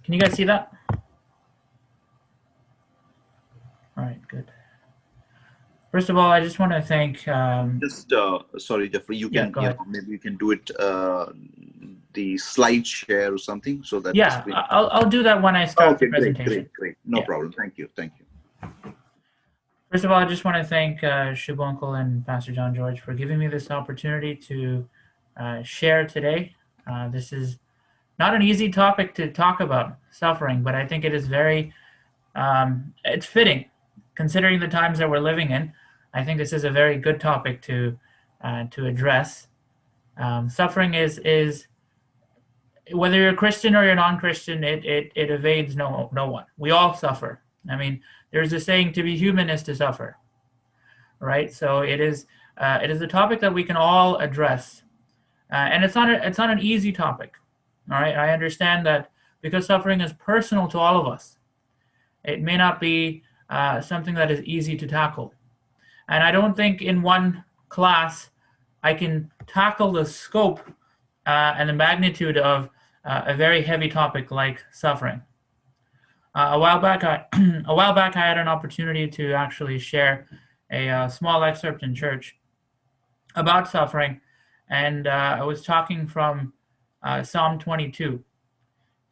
Can you guys see that? All right, good. First of all, I just want to thank. Just sorry, Jeffrey. You Yeah, can, go ahead. maybe you can do it the slide share or something so that the Yeah, screen. I'll do that when I start the Okay, great, presentation. great, great. No Yeah. problem. Thank you, thank you. First of all, I just want to thank Shubha Uncle and Pastor John George for giving me this opportunity to share today. This is not an easy topic to talk about, suffering, but I think it is very, it's fitting, considering the times that we're living in. I think this is a very good topic to address. Suffering is whether you're a Christian or you're non-Christian, it evades no one. We all suffer. I mean, there's a saying: "To be human is to suffer." Right? So it is a topic that we can all address, and it's not an easy topic. All right, I understand that because suffering is personal to all of us. It may not be something that is easy to tackle, and I don't think in one class I can tackle the scope and the magnitude of a very heavy topic like suffering. A while back, I had an opportunity to actually share a small excerpt in church about suffering, and I was talking from Psalm 22.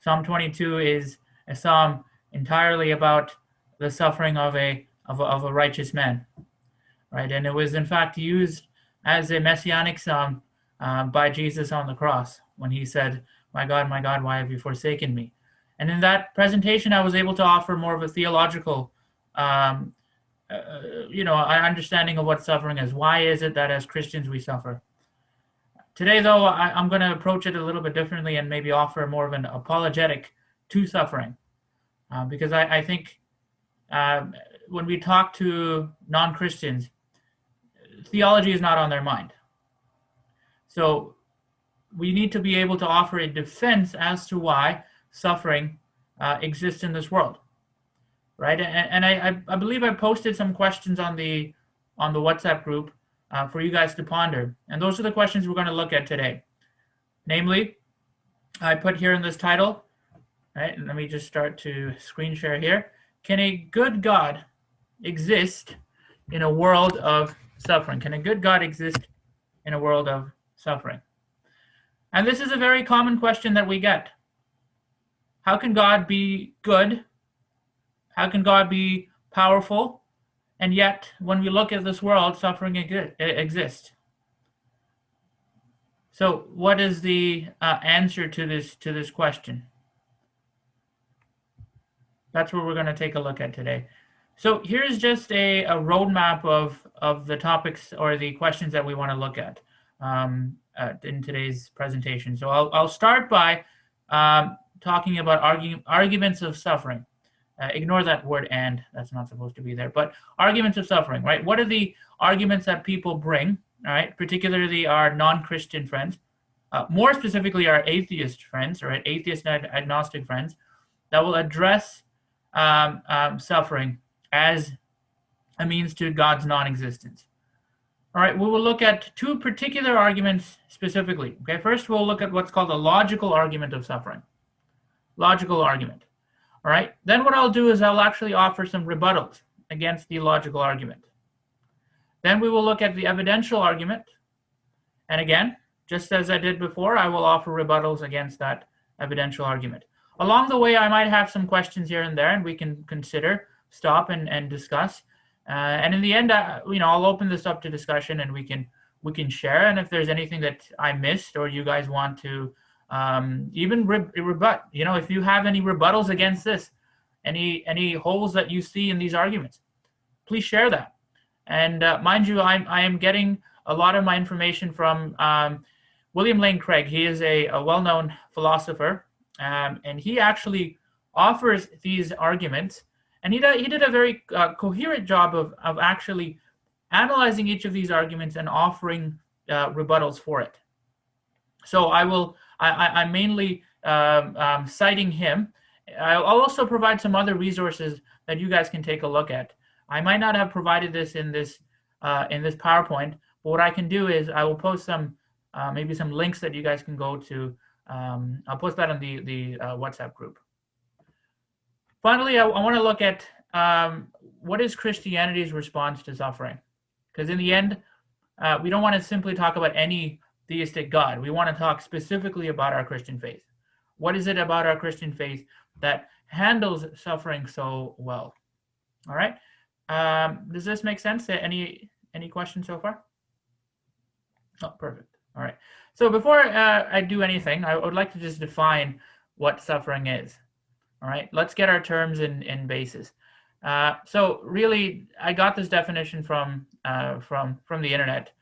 Psalm 22 is a psalm entirely about the suffering of a righteous man, right? And it was in fact used as a messianic psalm by Jesus on the cross when he said, my God, why have you forsaken me?" And in that presentation, I was able to offer more of a theological, understanding of what suffering is. Why is it that as Christians we suffer? Today, though, I'm going to approach it a little bit differently and maybe offer more of an apologetic to suffering, because I think when we talk to non-Christians, theology is not on their mind. So we need to be able to offer a defense as to why suffering exists in this world, right? And I believe I posted some questions on the WhatsApp group for you guys to ponder, and those are the questions we're going to look at today. Namely, I put here in this title, right? And let me just start to screen share here. Can a good God exist in a world of suffering? Can a good God exist in a world of suffering? And this is a very common question that we get. How can God be good? How can God be powerful? And yet, when we look at this world, suffering exists. So, what is the answer to this question? That's what we're going to take a look at today. So here's just a roadmap of the topics or the questions that we want to look at in today's presentation. So I'll start by talking about arguments of suffering. Ignore that word "and," that's not supposed to be there, but arguments of suffering, right? What are the arguments that people bring, all right, particularly our non-Christian friends, more specifically our atheist friends, right, atheist and agnostic friends, that will address suffering as a means to God's non-existence. All right, we will look at two particular arguments specifically. Okay, first we'll look at what's called a logical argument of suffering. Logical argument. All right, then what I'll do is I'll actually offer some rebuttals against the logical argument. Then we will look at the evidential argument. And again, just as I did before, I will offer rebuttals against that evidential argument. Along the way, I might have some questions here and there, and we can consider, stop, and discuss. And in the end, I'll open this up to discussion, and we can share. And if there's anything that I missed or you guys want to even rebut, if you have any rebuttals against this, any holes that you see in these arguments, please share that. And mind you, I am getting a lot of my information from William Lane Craig. He is a well-known philosopher. And he actually offers these arguments, and he did a very coherent job of actually analyzing each of these arguments and offering rebuttals for it. So I'm mainly citing him. I'll also provide some other resources that you guys can take a look at. I might not have provided this in this PowerPoint, but what I can do is I will post maybe some links that you guys can go to. I'll post that on the WhatsApp group. Finally, I want to look at what is Christianity's response to suffering? Because in the end, we don't want to simply talk about any theistic God. We want to talk specifically about our Christian faith. What is it about our Christian faith that handles suffering so well? All right. Does this make sense? Any questions so far? Oh, perfect. All right. So before I do anything, I would like to just define what suffering is. All right. Let's get our terms and bases. So really, I got this definition from the internet.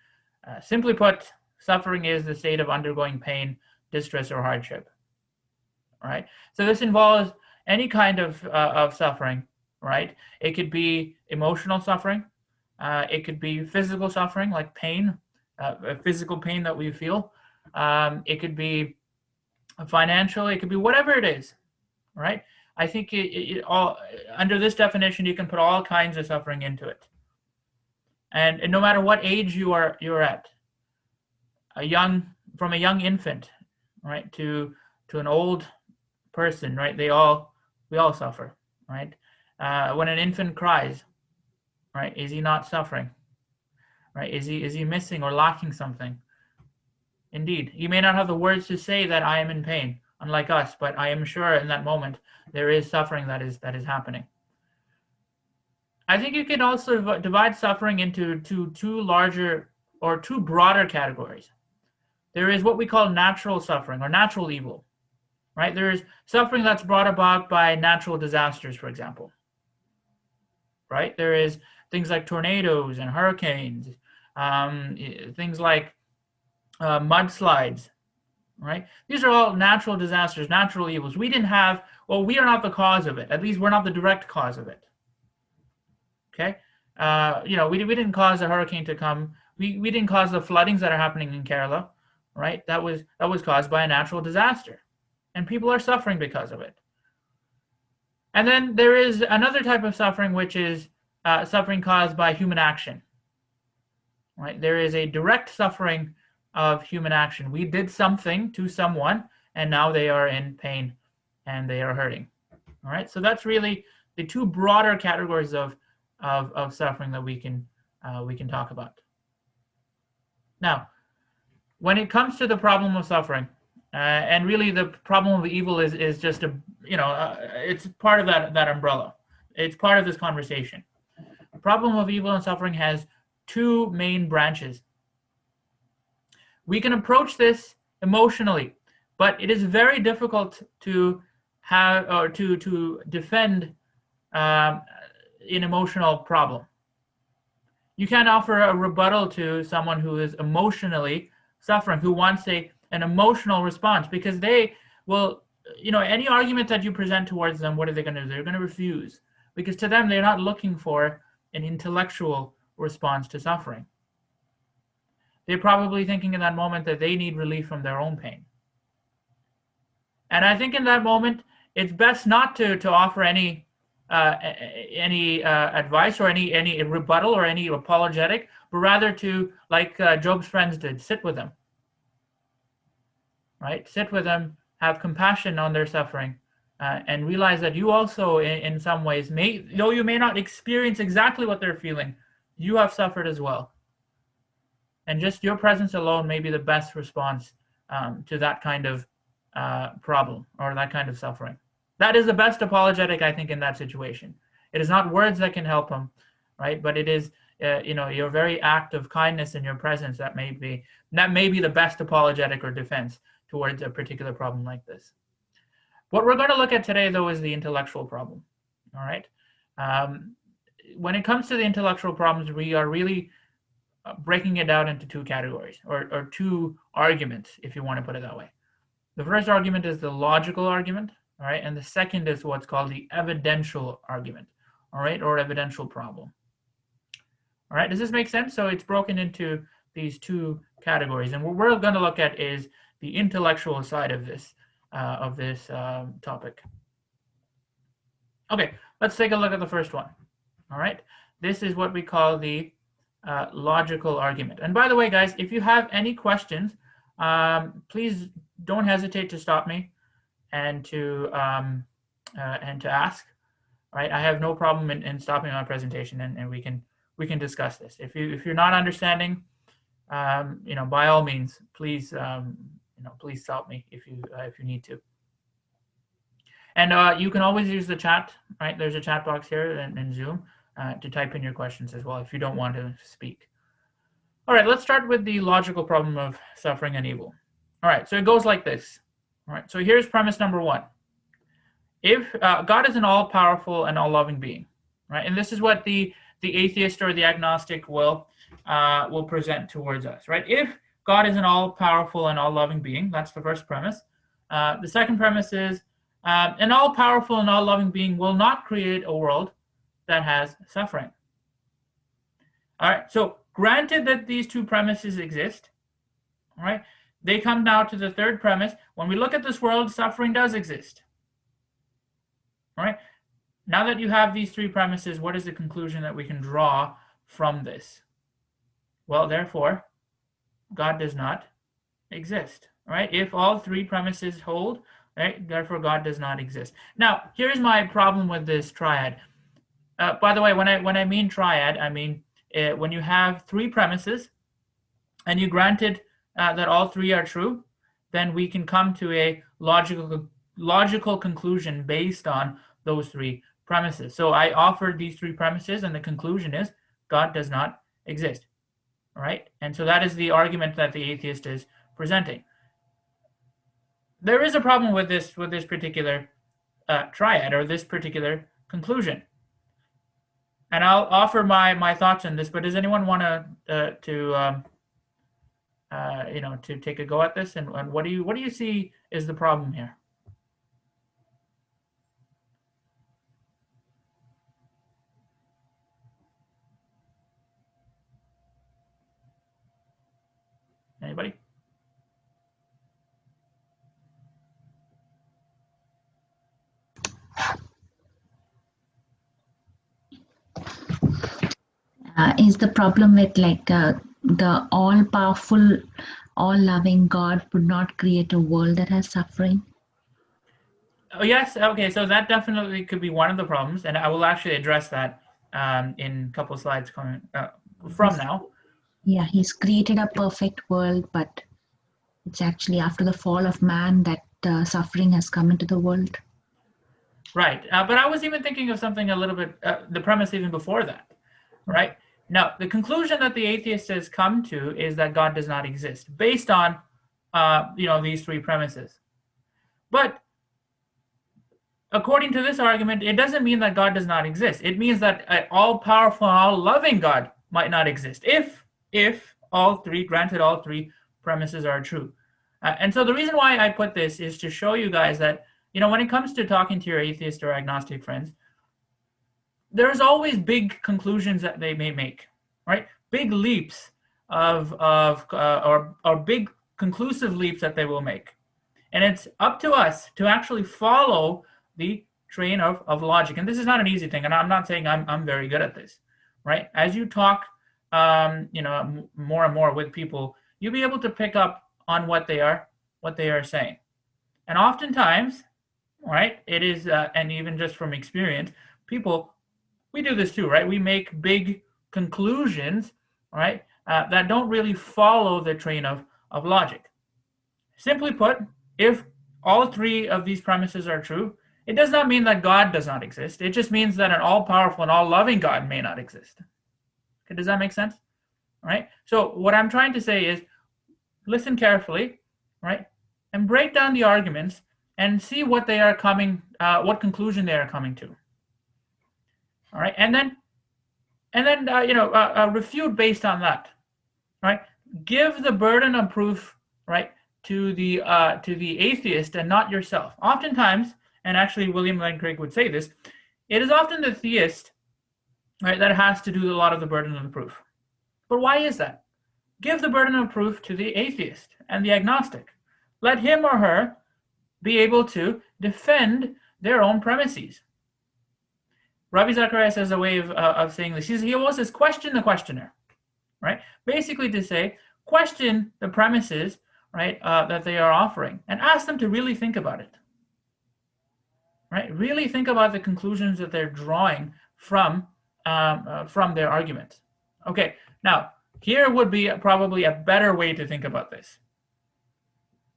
Simply put, suffering is the state of undergoing pain, distress, or hardship. All right. So this involves any kind of suffering. Right. It could be emotional suffering. It could be physical suffering, like pain, physical pain that we feel. It could be financial. It could be whatever it is. Right. I think it all under this definition, you can put all kinds of suffering into it. And no matter what age you're at, from a young infant, right, to an old person, right, we all suffer, right? When an infant cries, right, is he not suffering? Right? Is he missing or lacking something? Indeed, he may not have the words to say that I am in pain, unlike us, but I am sure in that moment there is suffering that is happening. I think you can also divide suffering into two larger or two broader categories. There is what we call natural suffering or natural evil, right? There is suffering that's brought about by natural disasters, for example, right? There is things like tornadoes and hurricanes, things like mudslides, right? These are all natural disasters, natural evils. We are not the cause of it. At least we're not the direct cause of it. Okay, we didn't cause a hurricane to come. We didn't cause the floodings that are happening in Kerala, right? That was caused by a natural disaster, and people are suffering because of it. And then there is another type of suffering, which is suffering caused by human action. Right? There is a direct suffering of human action. We did something to someone, and now they are in pain, and they are hurting. All right. So that's really the two broader categories of suffering that we can talk about. Now, when it comes to the problem of suffering, and really the problem of evil is just it's part of that umbrella. It's part of this conversation. The problem of evil and suffering has two main branches. We can approach this emotionally, but it is very difficult to have or to defend an emotional problem. You can't offer a rebuttal to someone who is emotionally suffering, who wants an emotional response, because they will, any argument that you present towards them, what are they going to do? They're going to refuse, because to them, they're not looking for an intellectual response to suffering. They're probably thinking in that moment that they need relief from their own pain. And I think in that moment, it's best not to offer any advice or any rebuttal or any apologetic, but rather to, like Job's friends did, sit with them. Right? Sit with them, have compassion on their suffering, and realize that you also, in some ways, though you may not experience exactly what they're feeling, you have suffered as well. And just your presence alone may be the best response to that kind of problem or that kind of suffering. That is the best apologetic, I think, in that situation. It is not words that can help them, right? But it is, your very act of kindness and your presence that may be the best apologetic or defense towards a particular problem like this. What we're going to look at today, though, is the intellectual problem. All right. When it comes to the intellectual problems, we are really breaking it down into two categories or two arguments, if you want to put it that way. The first argument is the logical argument, all right, and the second is what's called the evidential argument, all right, or evidential problem. All right, does this make sense? So it's broken into these two categories, and what we're going to look at is the intellectual side of this topic. Okay, let's take a look at the first one. All right, this is what we call the logical argument. And by the way, guys, if you have any questions, please don't hesitate to stop me and to ask. right? I have no problem in stopping my presentation, and we can discuss this. If you're not understanding, by all means, please please stop me if you need to. And you can always use the chat, right? There's a chat box here in Zoom to type in your questions as well if you don't want to speak. All right, let's start with the logical problem of suffering and evil. All right, so it goes like this. All right, so here's premise number one. If God is an all-powerful and all-loving being, right? And this is what the atheist or the agnostic will present towards us, right? If God is an all-powerful and all-loving being, that's the first premise. The second premise is an all-powerful and all-loving being will not create a world that has suffering. All right, so granted that these two premises exist, all right, they come now to the third premise. When we look at this world, suffering does exist. All right, now that you have these three premises, what is the conclusion that we can draw from this? Well, therefore, God does not exist, right? If all three premises hold, right, therefore God does not exist. Now, here's my problem with this triad. By the way, when I mean triad, I mean when you have three premises and you granted that all three are true, then we can come to a logical conclusion based on those three premises. So I offered these three premises, and the conclusion is God does not exist. All right, and so that is the argument that the atheist is presenting. There is a problem with this particular triad, or this particular conclusion, and I'll offer my thoughts on this. But does anyone want to take a go at this? And what do you see is the problem here? Anybody? Is the problem with the all-powerful, all-loving God would not create a world that has suffering? Oh, yes. Okay, so that definitely could be one of the problems, and I will actually address that in a couple of slides coming from now. Yeah, he's created a perfect world, but it's actually after the fall of man that suffering has come into the world. Right, but I was even thinking of something a little bit, the premise even before that, right? Now, the conclusion that the atheist has come to is that God does not exist, based on, these three premises. But according to this argument, it doesn't mean that God does not exist. It means that an all-powerful and all-loving God might not exist, if all three premises are true. And so the reason why I put this is to show you guys that, when it comes to talking to your atheist or agnostic friends, there's always big conclusions that they may make, right? Big leaps or big conclusive leaps that they will make. And it's up to us to actually follow the train of logic. And this is not an easy thing. And I'm not saying I'm very good at this, right? As you talk, more and more with people, you'll be able to pick up on what they are saying. And oftentimes, right, it is, and even just from experience, we do this too, right? We make big conclusions, right, that don't really follow the train of logic. Simply put, if all three of these premises are true, it does not mean that God does not exist. It just means that an all-powerful and all-loving God may not exist. Okay, does that make sense? All right. So what I'm trying to say is, listen carefully, right, and break down the arguments and see what they are coming, what conclusion they are coming to. All right, and then refute based on that. Right, give the burden of proof, right, to the atheist and not yourself. Oftentimes, and actually William Lane Craig would say this, it is often the theist, right, that has to do a lot of the burden of the proof. But why is that? Give the burden of proof to the atheist and the agnostic. Let him or her be able to defend their own premises. Ravi Zacharias has a way of saying this. He always says, question the questioner, right? Basically to say, question the premises, right, that they are offering, and ask them to really think about it, right? Really think about the conclusions that they're drawing from their arguments. Okay, now here would be probably a better way to think about this.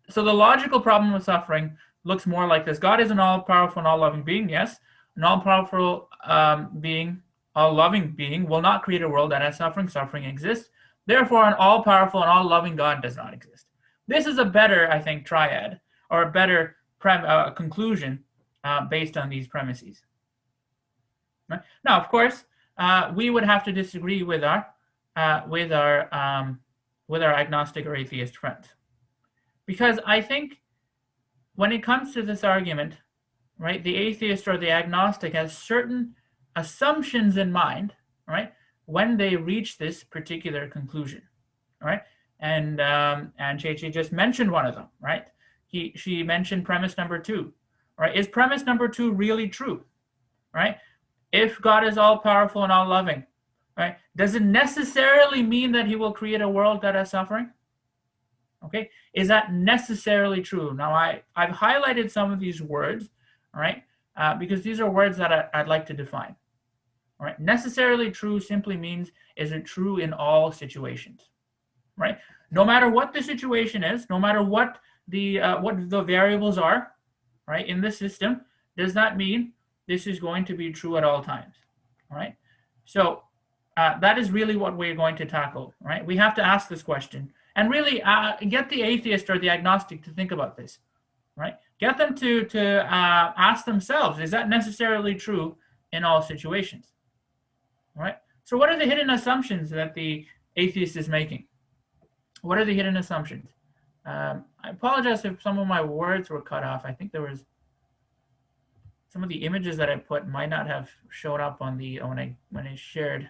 So the logical problem of suffering looks more like this. God is an all-powerful and all-loving being, yes. An all-powerful being, all-loving being will not create a world that has suffering. Suffering exists. Therefore, an all-powerful and all-loving God does not exist. This is a better, I think, triad, or a better conclusion based on these premises. Right? Now, of course, we would have to disagree with our agnostic or atheist friends, because I think when it comes to this argument, right, the atheist or the agnostic has certain assumptions in mind, right, when they reach this particular conclusion, right? And Chechi just mentioned one of them, right? She mentioned premise number 2, right? Is premise number 2 really true, right? If God is all powerful and all loving, right, does it necessarily mean that he will create a world that has suffering? Okay, is that necessarily true? Now, I've highlighted some of these words, all right, because these are words that I'd like to define. All right, necessarily true simply means, is it true in all situations, right? No matter what the situation is, no matter what the variables are, right, in the system, does that mean this is going to be true at all times, all right? So that is really what we're going to tackle, right? We have to ask this question and really get the atheist or the agnostic to think about this, right? Get them to ask themselves, is that necessarily true in all situations, all right? So what are the hidden assumptions that the atheist is making? What are the hidden assumptions? I apologize if some of my words were cut off. I think there was some of the images that I put might not have showed up on the when I shared.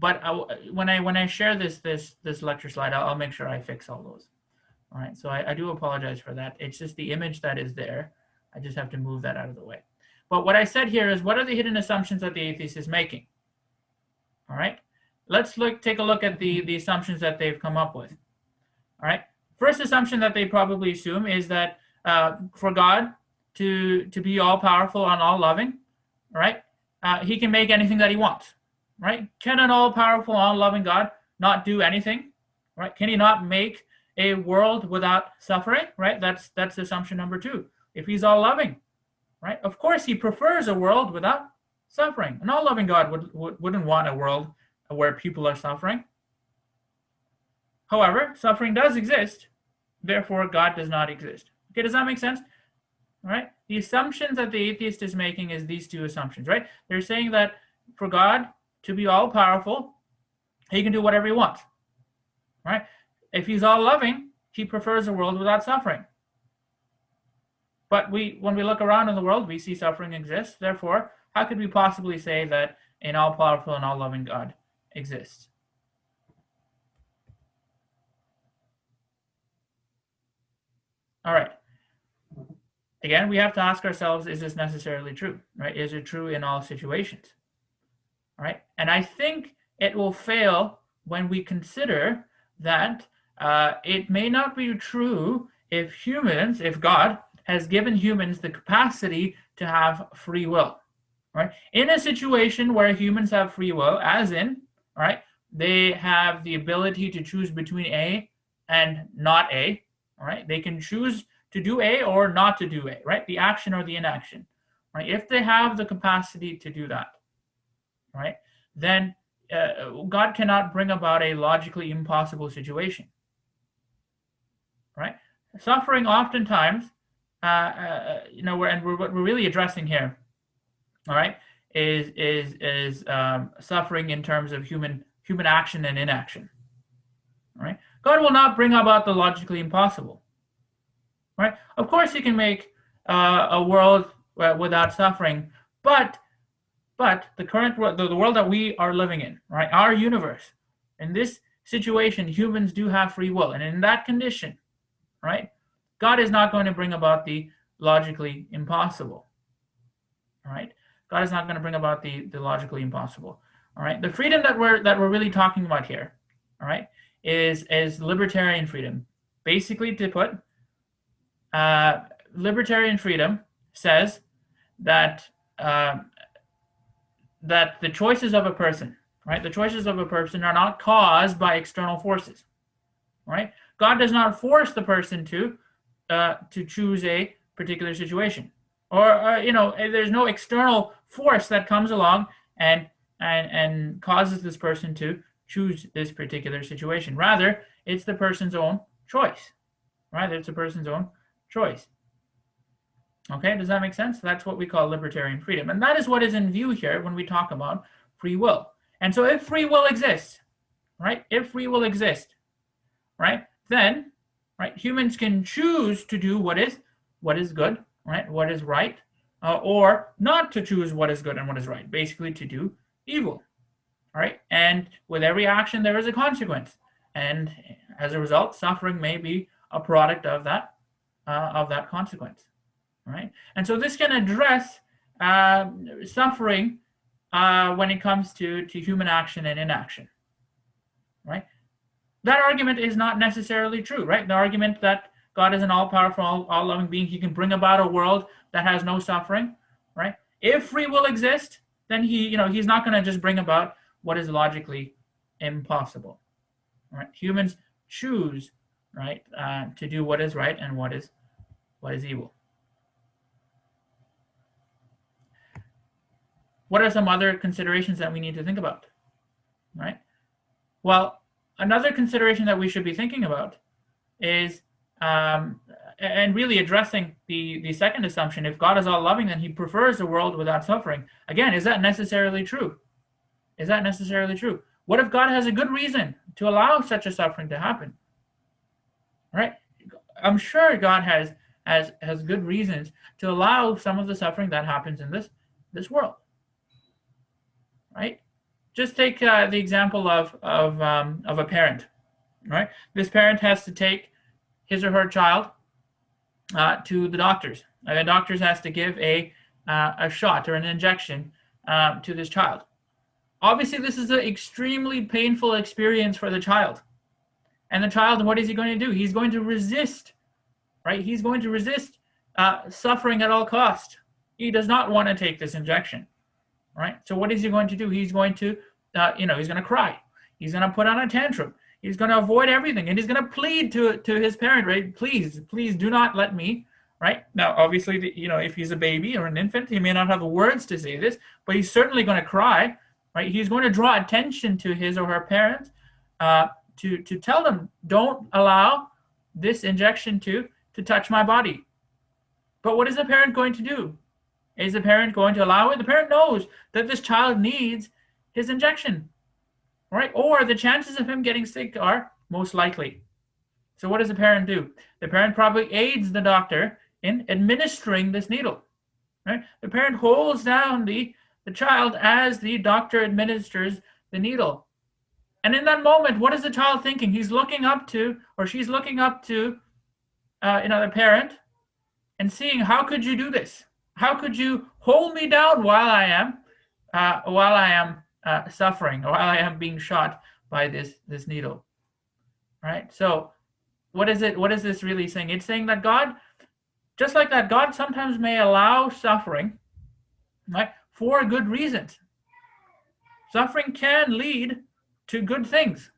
But when I share this lecture slide, I'll make sure I fix all those. All right, so I do apologize for that. It's just the image that is there. I just have to move that out of the way. But what I said here is, what are the hidden assumptions that the atheist is making? All right, let's take a look at the assumptions that they've come up with. All right, first assumption that they probably assume is that for God to be all powerful and all loving, all right, he can make anything that he wants. Right? Can an all-powerful, all-loving God not do anything? Right? Can he not make a world without suffering? Right? That's assumption number 2. If he's all-loving, right? Of course, he prefers a world without suffering. An all-loving God wouldn't want a world where people are suffering. However, suffering does exist. Therefore, God does not exist. Okay, does that make sense? All right? The assumptions that the atheist is making is these 2 assumptions, right? They're saying that for God to be all powerful, he can do whatever he wants, right? If he's all loving, he prefers a world without suffering. But when we look around in the world, we see suffering exists. Therefore, how could we possibly say that an all powerful and all loving God exists? All right. Again, we have to ask ourselves, is this necessarily true, right? Is it true in all situations? All right, and I think it will fail when we consider that it may not be true if God has given humans the capacity to have free will. Right? In a situation where humans have free will, as in, right, they have the ability to choose between A and not A. All right, they can choose to do A or not to do A. Right, the action or the inaction. Right, if they have the capacity to do that, right, then God cannot bring about a logically impossible situation. Right, suffering oftentimes, what we're really addressing here, all right, is suffering in terms of human action and inaction. All right, God will not bring about the logically impossible. Right, of course, He can make a world without suffering, but the current world, the world that we are living in, right, our universe, in this situation, humans do have free will, and in that condition, right, God is not going to bring about the logically impossible. All right, God is not going to bring about the logically impossible. All right, the freedom that we're really talking about here, all right, is libertarian freedom. Basically, to put, libertarian freedom says that that the choices of a person, right? The choices of a person are not caused by external forces, right? God does not force the person to choose a particular situation, or there's no external force that comes along and causes this person to choose this particular situation. Rather, it's the person's own choice, right? It's a person's own choice. Okay, does that make sense? That's what we call libertarian freedom. And that is what is in view here when we talk about free will. And so if free will exists, right? If free will exists, right? Then, right, humans can choose to do what is good, right? What is right, or not to choose what is good and what is right. Basically to do evil, right? And with every action, there is a consequence. And as a result, suffering may be a product of that consequence. Right? And so this can address suffering when it comes to human action and inaction. Right? That argument is not necessarily true, right? The argument that God is an all-powerful, all-loving being, he can bring about a world that has no suffering, right? If free will exists, then he's not going to just bring about what is logically impossible. Right? Humans choose, right, to do what is right and what is evil. What are some other considerations that we need to think about, right? Well, another consideration that we should be thinking about is, and really addressing the second assumption, if God is all loving, then he prefers a world without suffering. Again, is that necessarily true? Is that necessarily true? What if God has a good reason to allow such a suffering to happen? Right? I'm sure God has good reasons to allow some of the suffering that happens in this world. Right? Just take the example of a parent. Right? This parent has to take his or her child to the doctors. The doctors has to give a shot or an injection to this child. Obviously, this is an extremely painful experience for the child. And the child, what is he going to do? He's going to resist, right? He's going to resist suffering at all cost. He does not want to take this injection, right? So what is he going to do? He's going to, he's going to cry. He's going to put on a tantrum. He's going to avoid everything. And he's going to plead to his parent, right? Please do not let me, right? Now, obviously, if he's a baby or an infant, he may not have the words to say this, but he's certainly going to cry, right? He's going to draw attention to his or her parents to tell them, don't allow this injection to touch my body. But what is the parent going to do? Is the parent going to allow it? The parent knows that this child needs his injection, right? Or the chances of him getting sick are most likely. So what does the parent do? The parent probably aids the doctor in administering this needle, right? The parent holds down the child as the doctor administers the needle. And in that moment, what is the child thinking? He's looking up to, or she's looking up to, the parent and seeing, how could you do this? How could you hold me down while I am suffering, or while I am being shot by this needle, right? So what is this really saying? It's saying that God, just like that, God sometimes may allow suffering, right, for good reasons. Suffering can lead to good things,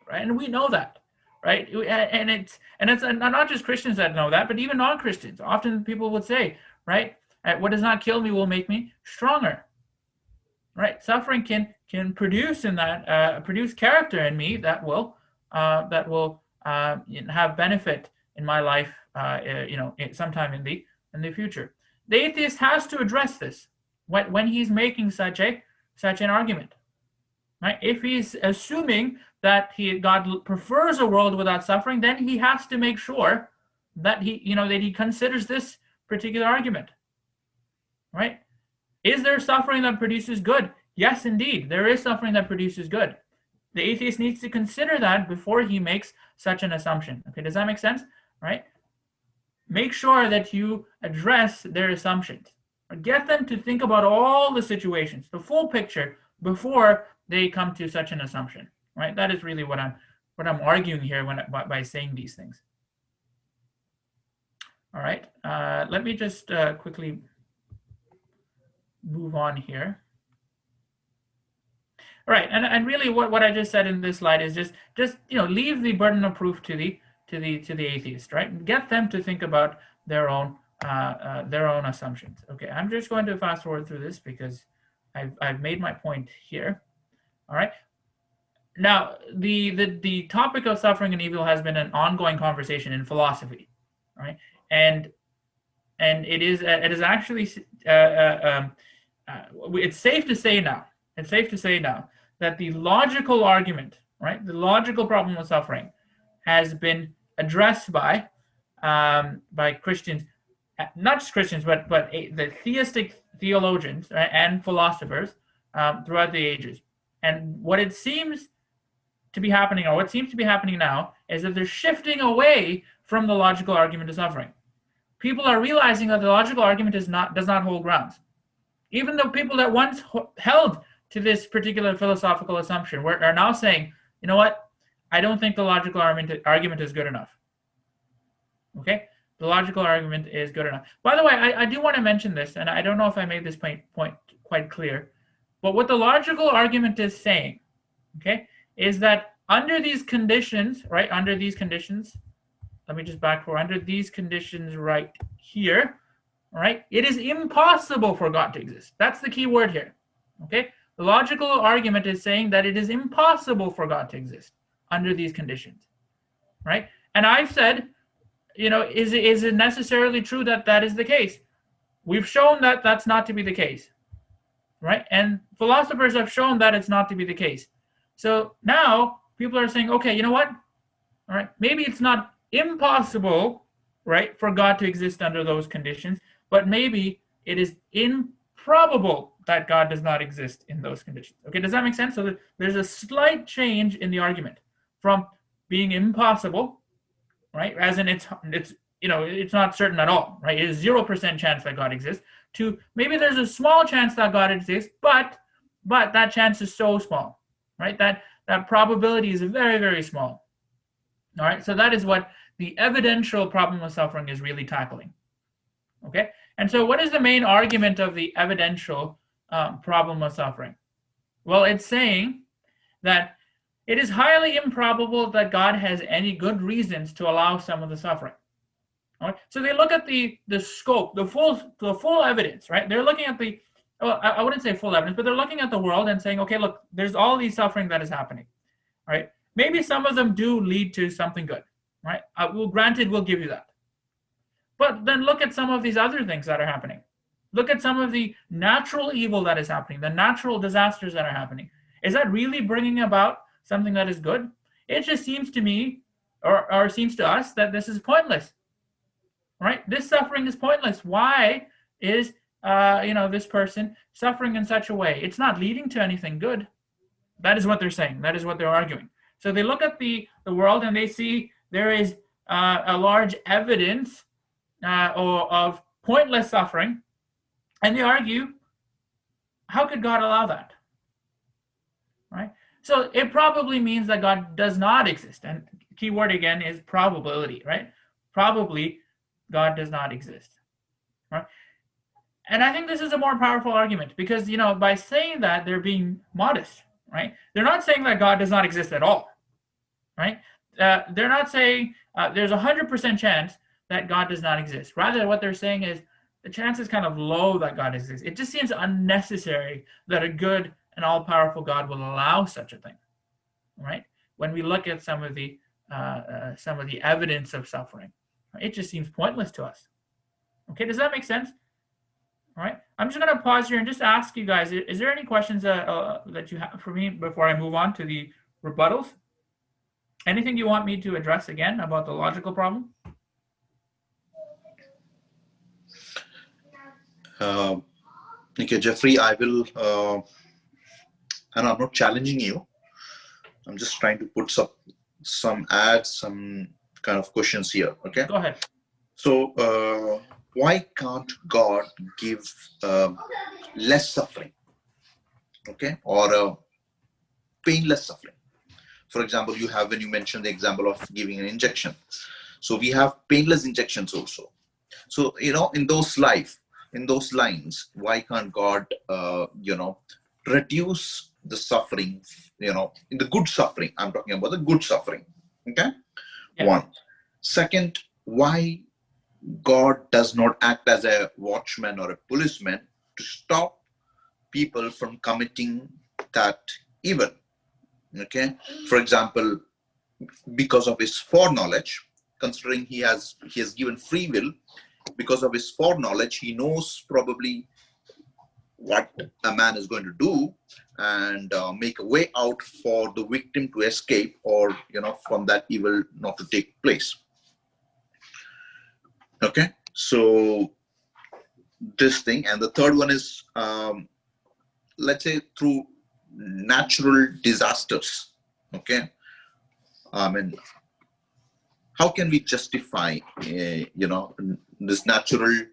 right? And we know that, right? And it's not just Christians that know that, but even non-Christians. Often people would say, right, what does not kill me will make me stronger, right? Suffering can produce produce character in me that will have benefit in my life, sometime in the future. The atheist has to address this when he's making such an argument. Right? If he's assuming that God prefers a world without suffering, then he has to make sure that he considers this particular argument. Right? Is there suffering that produces good? Yes, indeed, there is suffering that produces good. The atheist needs to consider that before he makes such an assumption. Okay, does that make sense? Right? Make sure that you address their assumptions. Get them to think about all the situations, the full picture, before they come to such an assumption, right? That is really what I'm arguing here by saying these things. All right. Let me just quickly move on here. All right, and really what I just said in this slide is just leave the burden of proof to the atheist, right? Get them to think about their own assumptions. Okay, I'm just going to fast forward through this because I've made my point here. All right. Now, the topic of suffering and evil has been an ongoing conversation in philosophy, right? And it is actually it's safe to say now. It's safe to say now that the logical argument, right, the logical problem of suffering, has been addressed by Christians, not just Christians, but the theistic theologians, right, and philosophers throughout the ages. And what it seems to be happening, or what seems to be happening now, is that they're shifting away from the logical argument of suffering. People are realizing that the logical argument does not hold grounds. Even though people that once held to this particular philosophical assumption are now saying, you know what, I don't think the logical argument is good enough. Okay, the logical argument is good enough. By the way, I do want to mention this, and I don't know if I made this point quite clear, but what the logical argument is saying, okay, is that under these conditions, right, under these conditions, let me just back forward, under these conditions right here, right, it is impossible for God to exist. That's the key word here, okay? The logical argument is saying that it is impossible for God to exist under these conditions, right? And I've said, is it necessarily true that that is the case? We've shown that that's not to be the case, right? And philosophers have shown that it's not to be the case. So now people are saying, okay, you know what? All right, maybe it's not impossible, right, for God to exist under those conditions, but maybe it is improbable that God does not exist in those conditions. Okay, does that make sense? So there's a slight change in the argument from being impossible, right, as in it's not certain at all, right? It is 0% chance that God exists, to maybe there's a small chance that God exists, but that chance is so small, right? That probability is very, very small. All right, so that is what the evidential problem of suffering is really tackling. Okay, and so what is the main argument of the evidential problem of suffering? Well, it's saying that it is highly improbable that God has any good reasons to allow some of the suffering. All right, so they look at the scope, the full evidence, right? They're looking at I wouldn't say full evidence, but they're looking at the world and saying, okay, look, there's all these suffering that is happening, right? Maybe some of them do lead to something good, right? Granted, we'll give you that. But then look at some of these other things that are happening. Look at some of the natural evil that is happening, the natural disasters that are happening. Is that really bringing about something that is good? It just seems to me, or seems to us, that this is pointless, right? This suffering is pointless. Why is this person suffering in such a way? It's not leading to anything good. That is what they're saying. That is what they're arguing. So they look at the world and they see there is a large evidence of pointless suffering, and they argue, how could God allow that? Right? So it probably means that God does not exist. And key word again is probability, right? Probably God does not exist. Right? And I think this is a more powerful argument because, by saying that, they're being modest, right? They're not saying that God does not exist at all, right? They're not saying there's 100% chance that God does not exist. Rather, what they're saying is the chance is kind of low that God exists. It just seems unnecessary that a good and all-powerful God will allow such a thing, right? When we look at some of the evidence of suffering, it just seems pointless to us. Okay, does that make sense? All right, I'm just going to pause here and just ask you guys, is there any questions that you have for me before I move on to the rebuttals? Anything you want me to address again about the logical problem? Okay, Jeffrey, I will, and I'm not challenging you. I'm just trying to put some kind of questions here. Okay. Go ahead. So, why can't God give less suffering? Okay, or painless suffering? For example, when you mentioned the example of giving an injection. So we have painless injections also. So, in those lines, why can't God, reduce the suffering, in the good suffering? I'm talking about the good suffering. Okay. Yeah. One. Second, why God does not act as a watchman or a policeman to stop people from committing that evil? Okay. For example, because of his foreknowledge, considering he has given free will, because of his foreknowledge, he knows probably what a man is going to do, and make a way out for the victim to escape, or from that evil not to take place. Okay, so this thing. And the third one is, let's say, through natural disasters. Okay, I mean, how can we justify this natural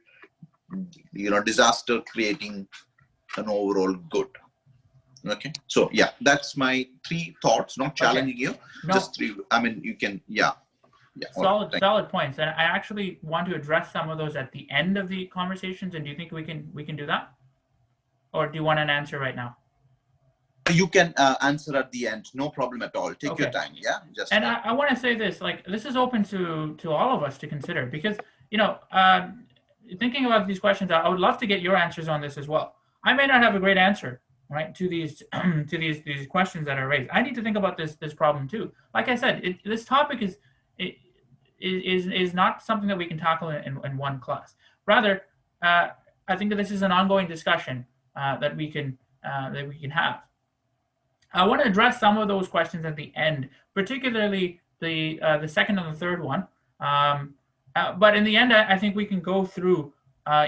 disaster creating an overall good? Okay, so yeah, that's my 3 thoughts. Not challenging you, No. just 3. I mean, you can, yeah. Solid points, and I actually want to address some of those at the end of the conversations. And do you think we can do that, or do you want an answer right now? You can answer at the end, no problem at all. Take your time. Yeah, just. And I want to say this, like, this is open to all of us to consider, because thinking about these questions, I would love to get your answers on this as well. I may not have a great answer, right, to these to these questions that are raised. I need to think about this problem too. Like I said, this topic is not something that we can tackle in one class. Rather, I think that this is an ongoing discussion that we can have. I want to address some of those questions at the end, particularly the second and the third one. But in the end, I think we can go through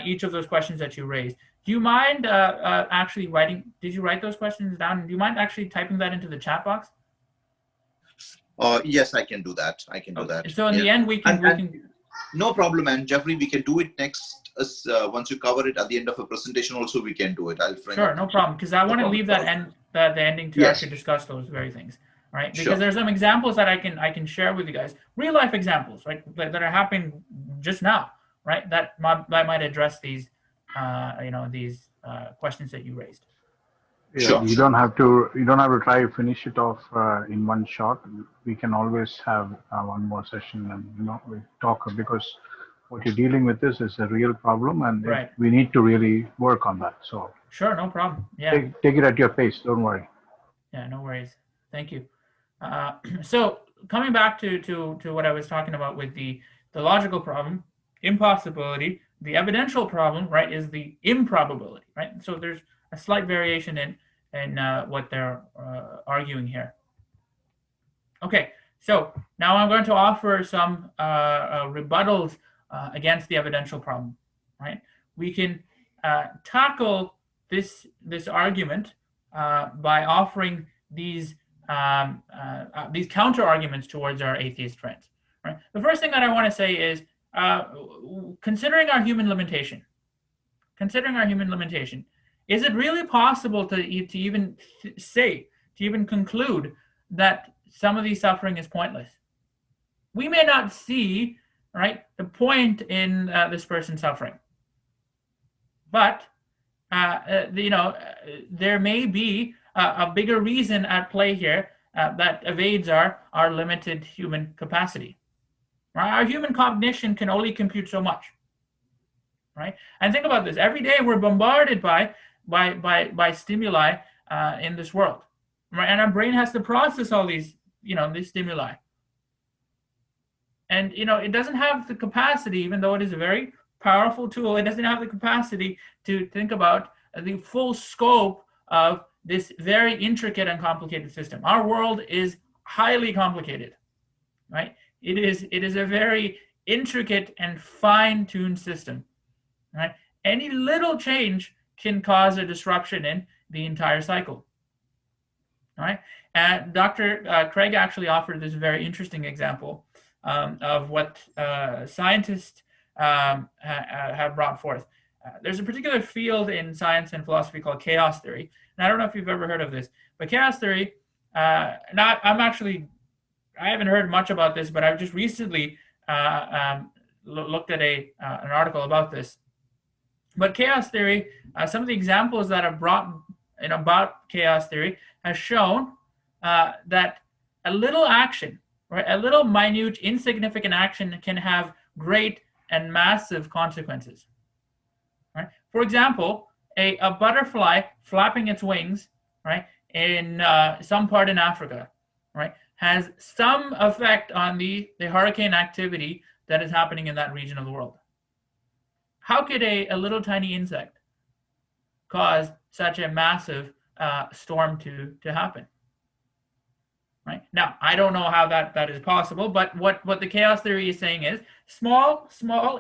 each of those questions that you raised. Do you mind actually writing? Did you write those questions down? Do you mind actually typing that into the chat box? Yes, I can do that. I can do that. So in the end, we can. No problem, and Jeffrey, we can do it next. Once you cover it at the end of a presentation, also we can do it. I'll frame Sure, it. no problem, because I want to leave the ending to actually discuss those very things, right? Because there's some examples that I can share with you guys, real life examples, right, that are happening just now, right? That might address these, these questions that you raised. Yeah, Sure. You don't have to try to finish it off in one shot. We can always have one more session, and we talk, because what you're dealing with is a real problem, and we need to really work on that. So sure, no problem. Yeah, take it at your pace. Don't worry. Yeah, no worries. Thank you. So coming back to what I was talking about with the logical problem, impossibility, the evidential problem, right, is the improbability, right? So there's a slight variation in what they're arguing here. Okay, so now I'm going to offer some rebuttals against the evidential problem, right? We can tackle this argument by offering these counter arguments towards our atheist friends, right? The first thing that I want to say is, considering our human limitation, is it really possible to even conclude that some of the suffering is pointless? We may not see, right, the point in this person's suffering, but there may be a bigger reason at play here that evades our limited human capacity. Right? Our human cognition can only compute so much, right? And think about this: every day we're bombarded by stimuli in this world, right? And our brain has to process all these stimuli. And it doesn't have the capacity, even though it is a very powerful tool, it doesn't have the capacity to think about the full scope of this very intricate and complicated system. Our world is highly complicated, right? It is a very intricate and fine-tuned system, right? Any little change can cause a disruption in the entire cycle, right? And Dr. Craig actually offered this very interesting example of what scientists have brought forth. There's a particular field in science and philosophy called chaos theory. And I don't know if you've ever heard of this, but chaos theory, I haven't heard much about this, but I've just recently looked at an article about this. But chaos theory, some of the examples that are brought in about chaos theory has shown that a little action, right, a little minute, insignificant action can have great and massive consequences. Right? For example, a butterfly flapping its wings, right, in some part in Africa, right, has some effect on the hurricane activity that is happening in that region of the world. How could a little tiny insect cause such a massive storm to happen? Right? Now, I don't know how that is possible, but what the chaos theory is saying is small,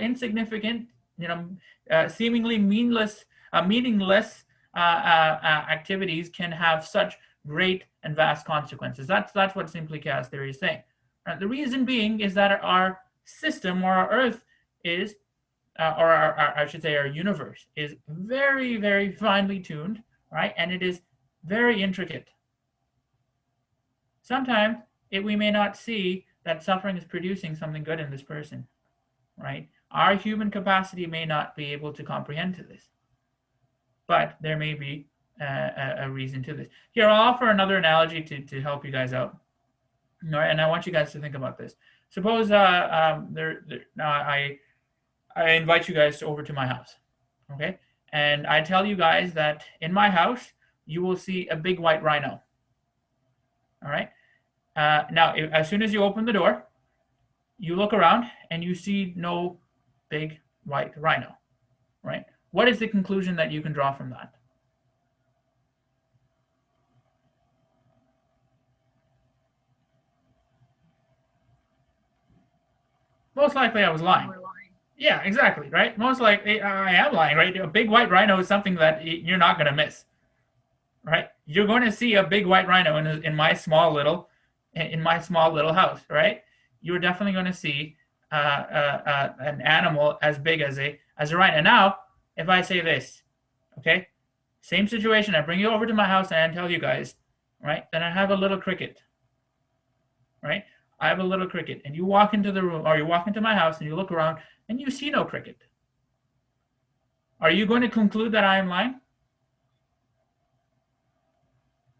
insignificant, seemingly meaningless activities can have such great and vast consequences. That's what simply chaos theory is saying. The reason being is that our system, or our Earth, is, or I should say our universe, is very, very finely tuned, right? And it is very intricate. Sometimes we may not see that suffering is producing something good in this person, right? Our human capacity may not be able to comprehend to this, but there may be a reason to this. Here, I'll offer another analogy to help you guys out, and I want you guys to think about this. Suppose I invite you guys over to my house, okay? And I tell you guys that in my house, you will see a big white rhino, all right? Now, as soon as you open the door, you look around and you see no big white rhino, right? What is the conclusion that you can draw from that? Most likely I was lying. Yeah, exactly, right? Most likely I am lying, right? A big white rhino is something that you're not going to miss, right? You're going to see a big white rhino in my small little house, right? You're definitely going to see an animal as big as a rhino. Now, if I say this, okay, same situation, I bring you over to my house and I tell you guys, right? Then I have a little cricket, right? I have a little cricket, and you walk into the room, or you walk into my house and you look around and you see no cricket. Are you going to conclude that I am lying?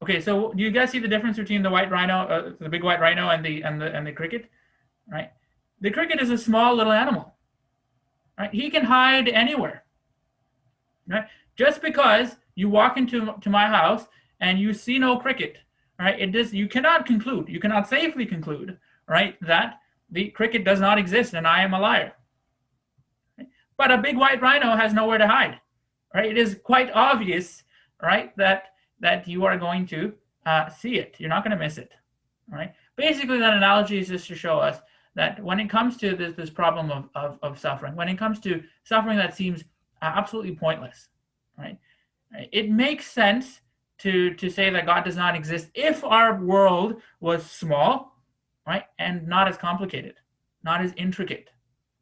Okay, so do you guys see the difference between the white rhino, the big white rhino, and the cricket? Right? The cricket is a small little animal. Right? He can hide anywhere. Right? Just because you walk into my house and you see no cricket, right? You cannot conclude. You cannot safely conclude, right, that the cricket does not exist and I am a liar. Right? But a big white rhino has nowhere to hide. Right? It is quite obvious, right, that you are going to see it. You're not going to miss it, right? Basically, that analogy is just to show us that when it comes to this problem of suffering, when it comes to suffering that seems absolutely pointless, right? It makes sense to say that God does not exist if our world was small, right, and not as complicated, not as intricate,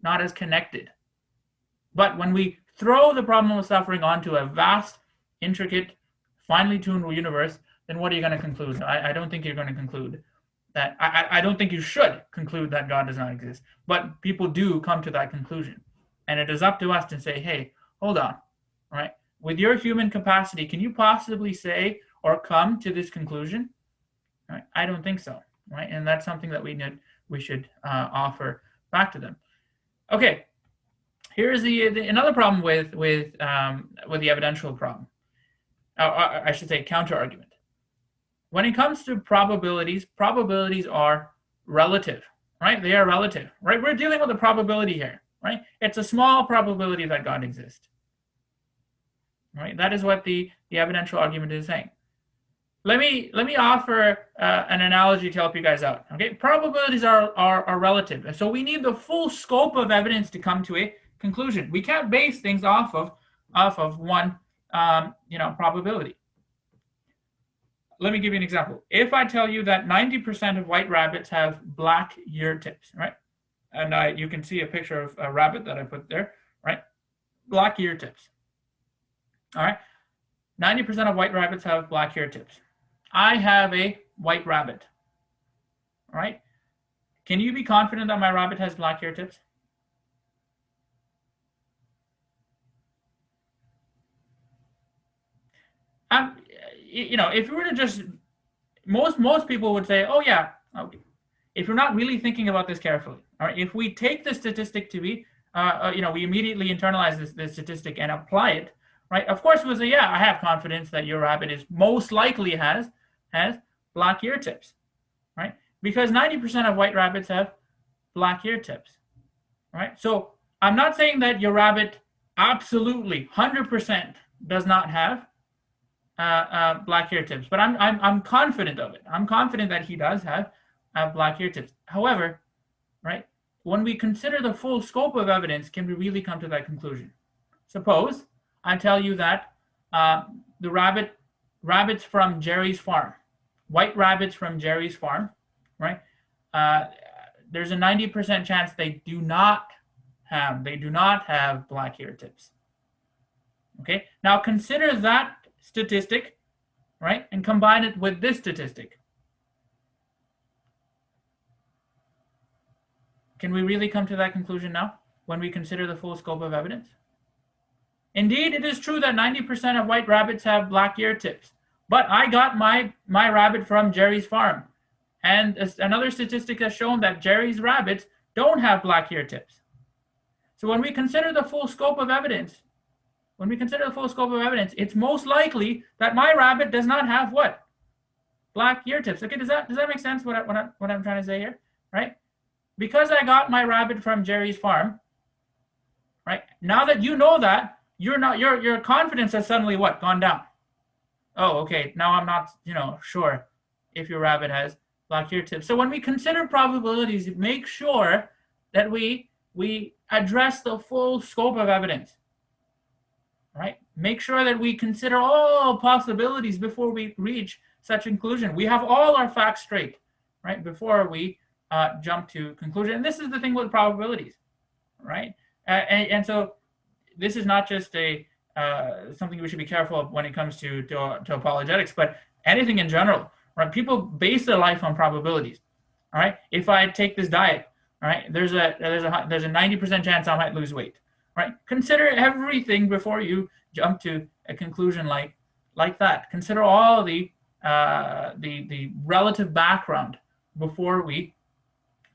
not as connected. But when we throw the problem of suffering onto a vast, intricate, finely tuned universe, then what are you going to conclude? I don't think you're going to conclude that. I don't think you should conclude that God does not exist. But people do come to that conclusion. And it is up to us to say, hey, hold on, right? With your human capacity, can you possibly say or come to this conclusion? Right? I don't think so, right? And that's something that we should offer back to them. Okay, here's another problem with the evidential problem. I should say counter argument. When it comes to probabilities are relative, right? They are relative, right? We're dealing with a probability here, right? It's a small probability that God exists, right? That is what the evidential argument is saying. Let me offer an analogy to help you guys out. Okay, probabilities are relative, and so we need the full scope of evidence to come to a conclusion. We can't base things off of one probability. Let me give you an example. If I tell you that 90% of white rabbits have black ear tips, right? And you can see a picture of a rabbit that I put there, right? Black ear tips. All right. 90% of white rabbits have black ear tips. I have a white rabbit. All right. Can you be confident that my rabbit has black ear tips? if you were to just, most people would say, oh yeah, okay. If you're not really thinking about this carefully, all right, if we take the statistic to be, we immediately internalize this statistic and apply it, right? Of course, we'll say, yeah, I have confidence that your rabbit is most likely has black ear tips, right? Because 90% of white rabbits have black ear tips, right? So I'm not saying that your rabbit absolutely 100% does not have black ear tips, but I'm confident of it. I'm confident that he does have black ear tips. However, right, when we consider the full scope of evidence, can we really come to that conclusion? Suppose I tell you that the rabbits from Jerry's farm, white rabbits from Jerry's farm, right? There's a 90% chance they do not have black ear tips. Okay, now consider that statistic, right, and combine it with this statistic. Can we really come to that conclusion now when we consider the full scope of evidence? Indeed, it is true that 90% of white rabbits have black ear tips, but I got my rabbit from Jerry's farm. And another statistic has shown that Jerry's rabbits don't have black ear tips. So when we consider the full scope of evidence, it's most likely that my rabbit does not have what? Black ear tips. Okay, does that make sense what I'm trying to say here, right? Because I got my rabbit from Jerry's farm, right? Now that you know that, your confidence has suddenly what? Gone down. Oh, okay, now I'm not, sure if your rabbit has black ear tips. So when we consider probabilities, make sure that we address the full scope of evidence, right? Make sure that we consider all possibilities before we reach such a conclusion. We have all our facts straight, right, before we jump to conclusion. And this is the thing with probabilities, right? And so this is not just something we should be careful of when it comes to apologetics, but anything in general, right? People base their life on probabilities, all right? If I take this diet, all right, there's a 90% chance I might lose weight, right? Consider everything before you jump to a conclusion like that. Consider all the relative background before we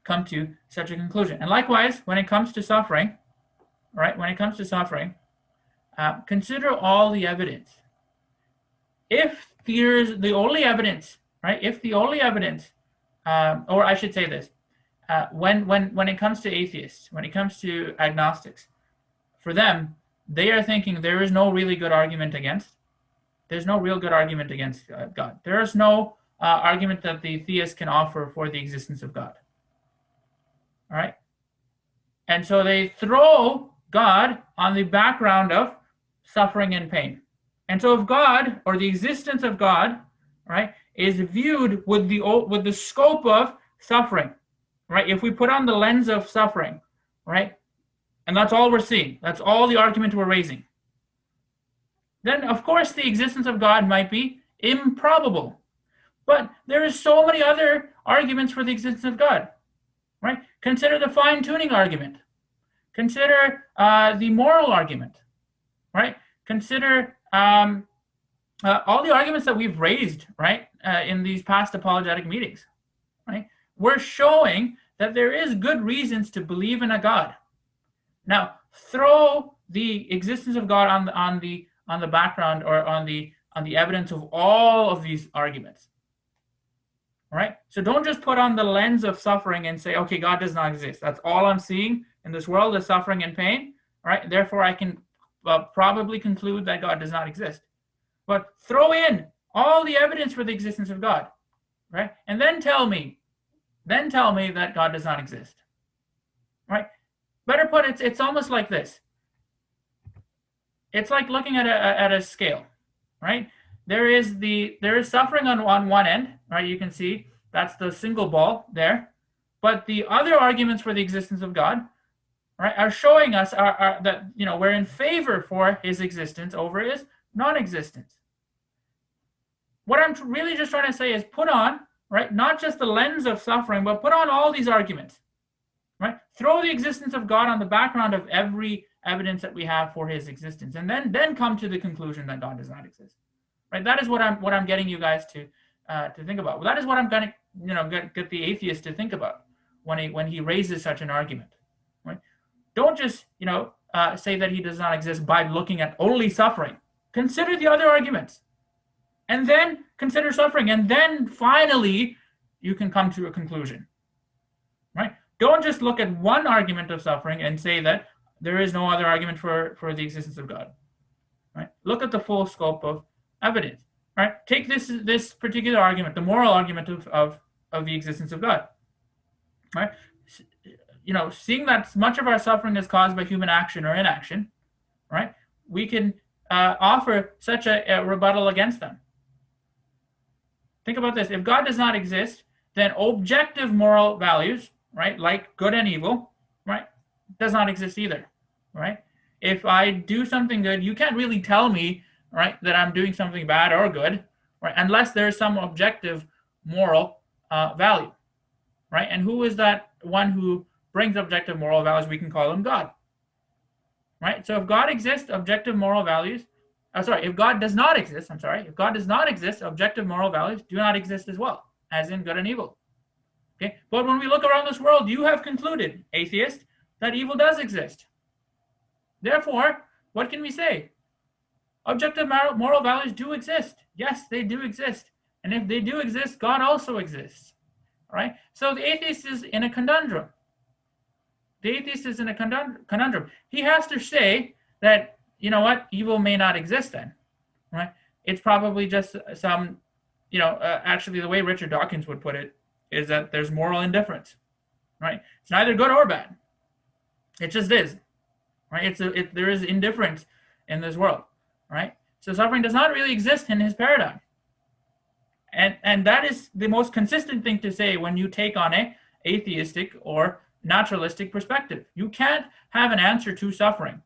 come to such a conclusion. And likewise, when it comes to suffering, right? When it comes to suffering, consider all the evidence. If there's the only evidence, right? If the only evidence, or I should say this, when it comes to atheists, when it comes to agnostics, for them, they are thinking there is no really good argument against. There's no real good argument against God. There is no argument that the theist can offer for the existence of God. All right? And so they throw God on the background of suffering and pain. And so if God, or the existence of God, right, is viewed with the scope of suffering, right? If we put on the lens of suffering, right, and that's all we're seeing, that's all the argument we're raising, then of course the existence of God might be improbable. But there is so many other arguments for the existence of God, right? Consider the fine-tuning argument. Consider the moral argument, right? Consider all the arguments that we've raised, right, in these past apologetic meetings, right? We're showing that there is good reasons to believe in a God. Now, throw the existence of God on the background, or on the evidence of all of these arguments. All right? So don't just put on the lens of suffering and say, okay, God does not exist. That's all I'm seeing in this world is suffering and pain. All right? Therefore, I can probably conclude that God does not exist. But throw in all the evidence for the existence of God, right? And then tell me that God does not exist, right? Better put, it's almost like this. It's like looking at a scale, right? There is suffering on one end, right? You can see that's the single ball there, but the other arguments for the existence of God, right, are showing us that we're in favor for His existence over His non-existence. What I'm really just trying to say is put on, right, not just the lens of suffering, but put on all these arguments, right? Throw the existence of God on the background of every evidence that we have for His existence, and then come to the conclusion that God does not exist. right? That is what I'm getting you guys to think about. That is what I'm going to get the atheist to think about when he raises such an argument, right? Don't just say that he does not exist by looking at only suffering. Consider the other arguments, and then consider suffering, and then finally you can come to a conclusion, right? Don't just look at one argument of suffering and say that there is no other argument for the existence of God, right? Look at the full scope of evidence, right? Take this particular argument, the moral argument of the existence of God, right? Seeing that much of our suffering is caused by human action or inaction, right? We can offer such a rebuttal against them. Think about this. If God does not exist, then objective moral values, right, like good and evil, right, does not exist either, right? If I do something good, you can't really tell me, right, that I'm doing something bad or good, right, unless there's some objective moral value, right? And who is that one who brings objective moral values? We can call him God, right? So if God exists, objective moral values, if God does not exist, if God does not exist, objective moral values do not exist as well, as in good and evil. Okay, but when we look around this world, you have concluded, atheist, that evil does exist. Therefore, what can we say? Objective moral values do exist. Yes, they do exist. And if they do exist, God also exists. Right? So the atheist is in a conundrum. The atheist is in a conundrum. He has to say that, evil may not exist then. Right? It's probably just some, actually the way Richard Dawkins would put it is that there's moral indifference. Right? It's neither good or bad. It just is. Right? There is indifference in this world. Right? So suffering does not really exist in his paradigm. And that is the most consistent thing to say when you take on a atheistic or naturalistic perspective. You can't have an answer to suffering.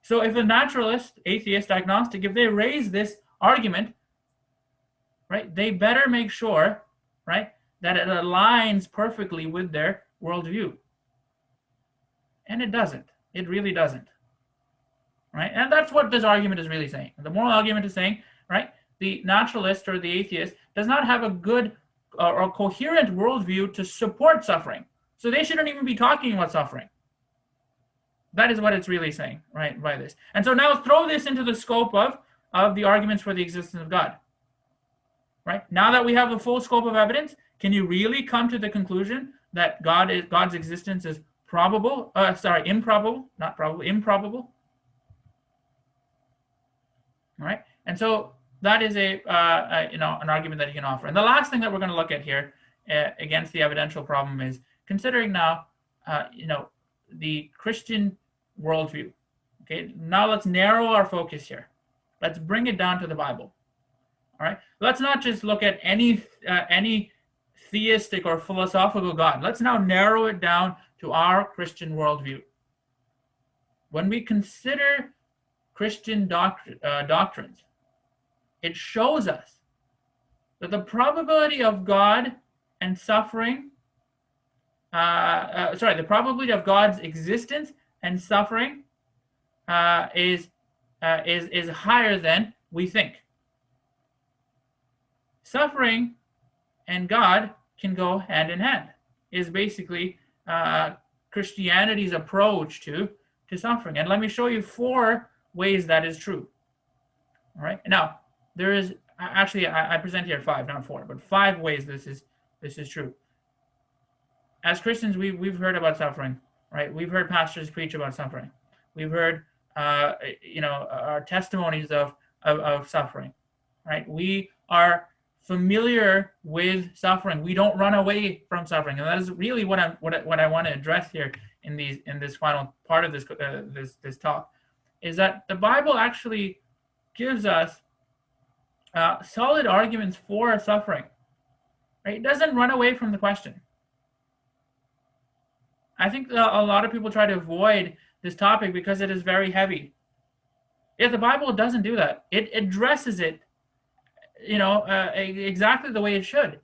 So if a naturalist, atheist, agnostic, if they raise this argument, right, they better make sure, right, that it aligns perfectly with their worldview. And it doesn't. It really doesn't. Right? And that's what this argument is really saying. The moral argument is saying, right, the naturalist or the atheist does not have a good or coherent worldview to support suffering. So they shouldn't even be talking about suffering. That is what it's really saying, right, by this. And so now throw this into the scope of the arguments for the existence of God. Right? Now that we have the full scope of evidence, can you really come to the conclusion that God's existence is improbable? Right? And so that is an argument that you can offer. And the last thing that we're going to look at here against the evidential problem is considering now, the Christian worldview. Okay, now let's narrow our focus here. Let's bring it down to the Bible. All right, let's not just look at any theistic or philosophical God. Let's now narrow it down to our Christian worldview. When we consider Christian doctrines, it shows us that the probability of God and suffering, the probability of God's existence and suffering is higher than we think. Suffering and God can go hand in hand, is basically Christianity's approach to suffering. And let me show you 4 ways that is true. All right. Now, there is actually, I present here 5, not 4, but 5 ways this is true. As Christians, we've heard about suffering, right? We've heard pastors preach about suffering. We've heard, our testimonies of suffering, right? We are familiar with suffering. We don't run away from suffering, and that is really what I want to address here in this final part of this talk, is that the Bible actually gives us solid arguments for suffering. Right? It doesn't run away from the question. I think a lot of people try to avoid this topic because it is very heavy. Yet the Bible doesn't do that. It addresses it, exactly the way it should.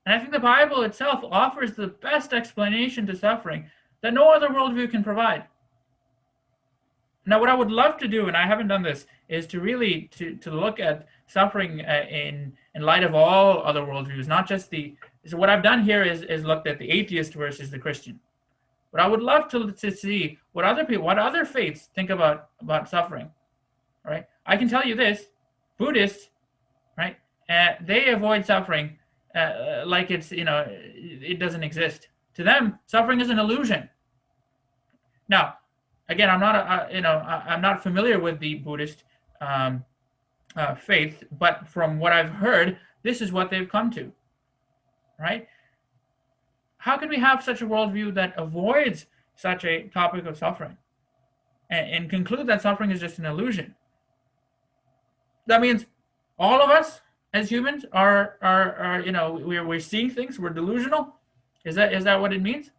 And I think the Bible itself offers the best explanation to suffering that no other worldview can provide. Now, what I would love to do, and I haven't done this, is to really to look at suffering in light of all other worldviews, not just the. So what I've done here is looked at the atheist versus the Christian. But I would love to see what other people, what other faiths think about suffering. Right? I can tell you this: Buddhists, right? They avoid suffering like it's it doesn't exist. To them, suffering is an illusion. Now, again, I'm not I'm not familiar with the Buddhist faith, but from what I've heard, this is what they've come to. Right? How can we have such a worldview that avoids such a topic of suffering and conclude that suffering is just an illusion? That means all of us as humans are we're seeing things, we're delusional. Is that what it means?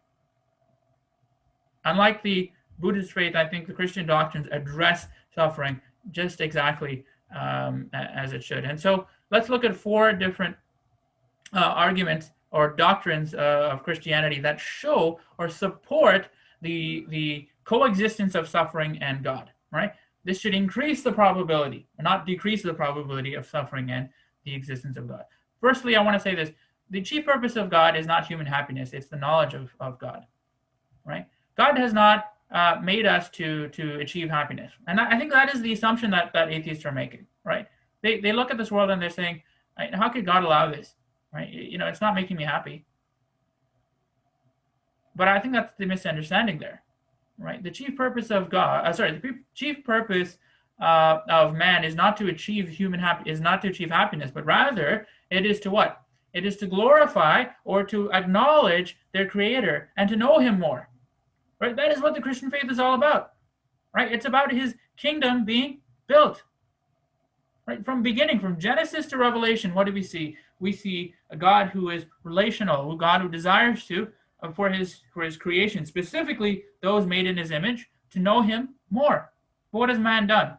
Unlike the Buddhist faith, I think the Christian doctrines address suffering just exactly as it should. And so let's look at 4 different arguments or doctrines of Christianity that show or support the coexistence of suffering and God, right? This should increase the probability, not decrease the probability of suffering and the existence of God. Firstly, I want to say this. The chief purpose of God is not human happiness. It's the knowledge of God, right? God has not made us to achieve happiness. And I think that is the assumption that atheists are making, right? They look at this world and they're saying, how could God allow this, right? It's not making me happy. But I think that's the misunderstanding there, right? The chief purpose of the chief purpose of man is not to achieve happiness, but rather it is to what? It is to glorify or to acknowledge their Creator and to know Him more. Right? That is what the Christian faith is all about. Right? It's about His kingdom being built. Right? From beginning, from Genesis to Revelation, what do we see? We see a God who is relational, a God who desires to, for his creation, specifically those made in His image, to know Him more. But what has man done?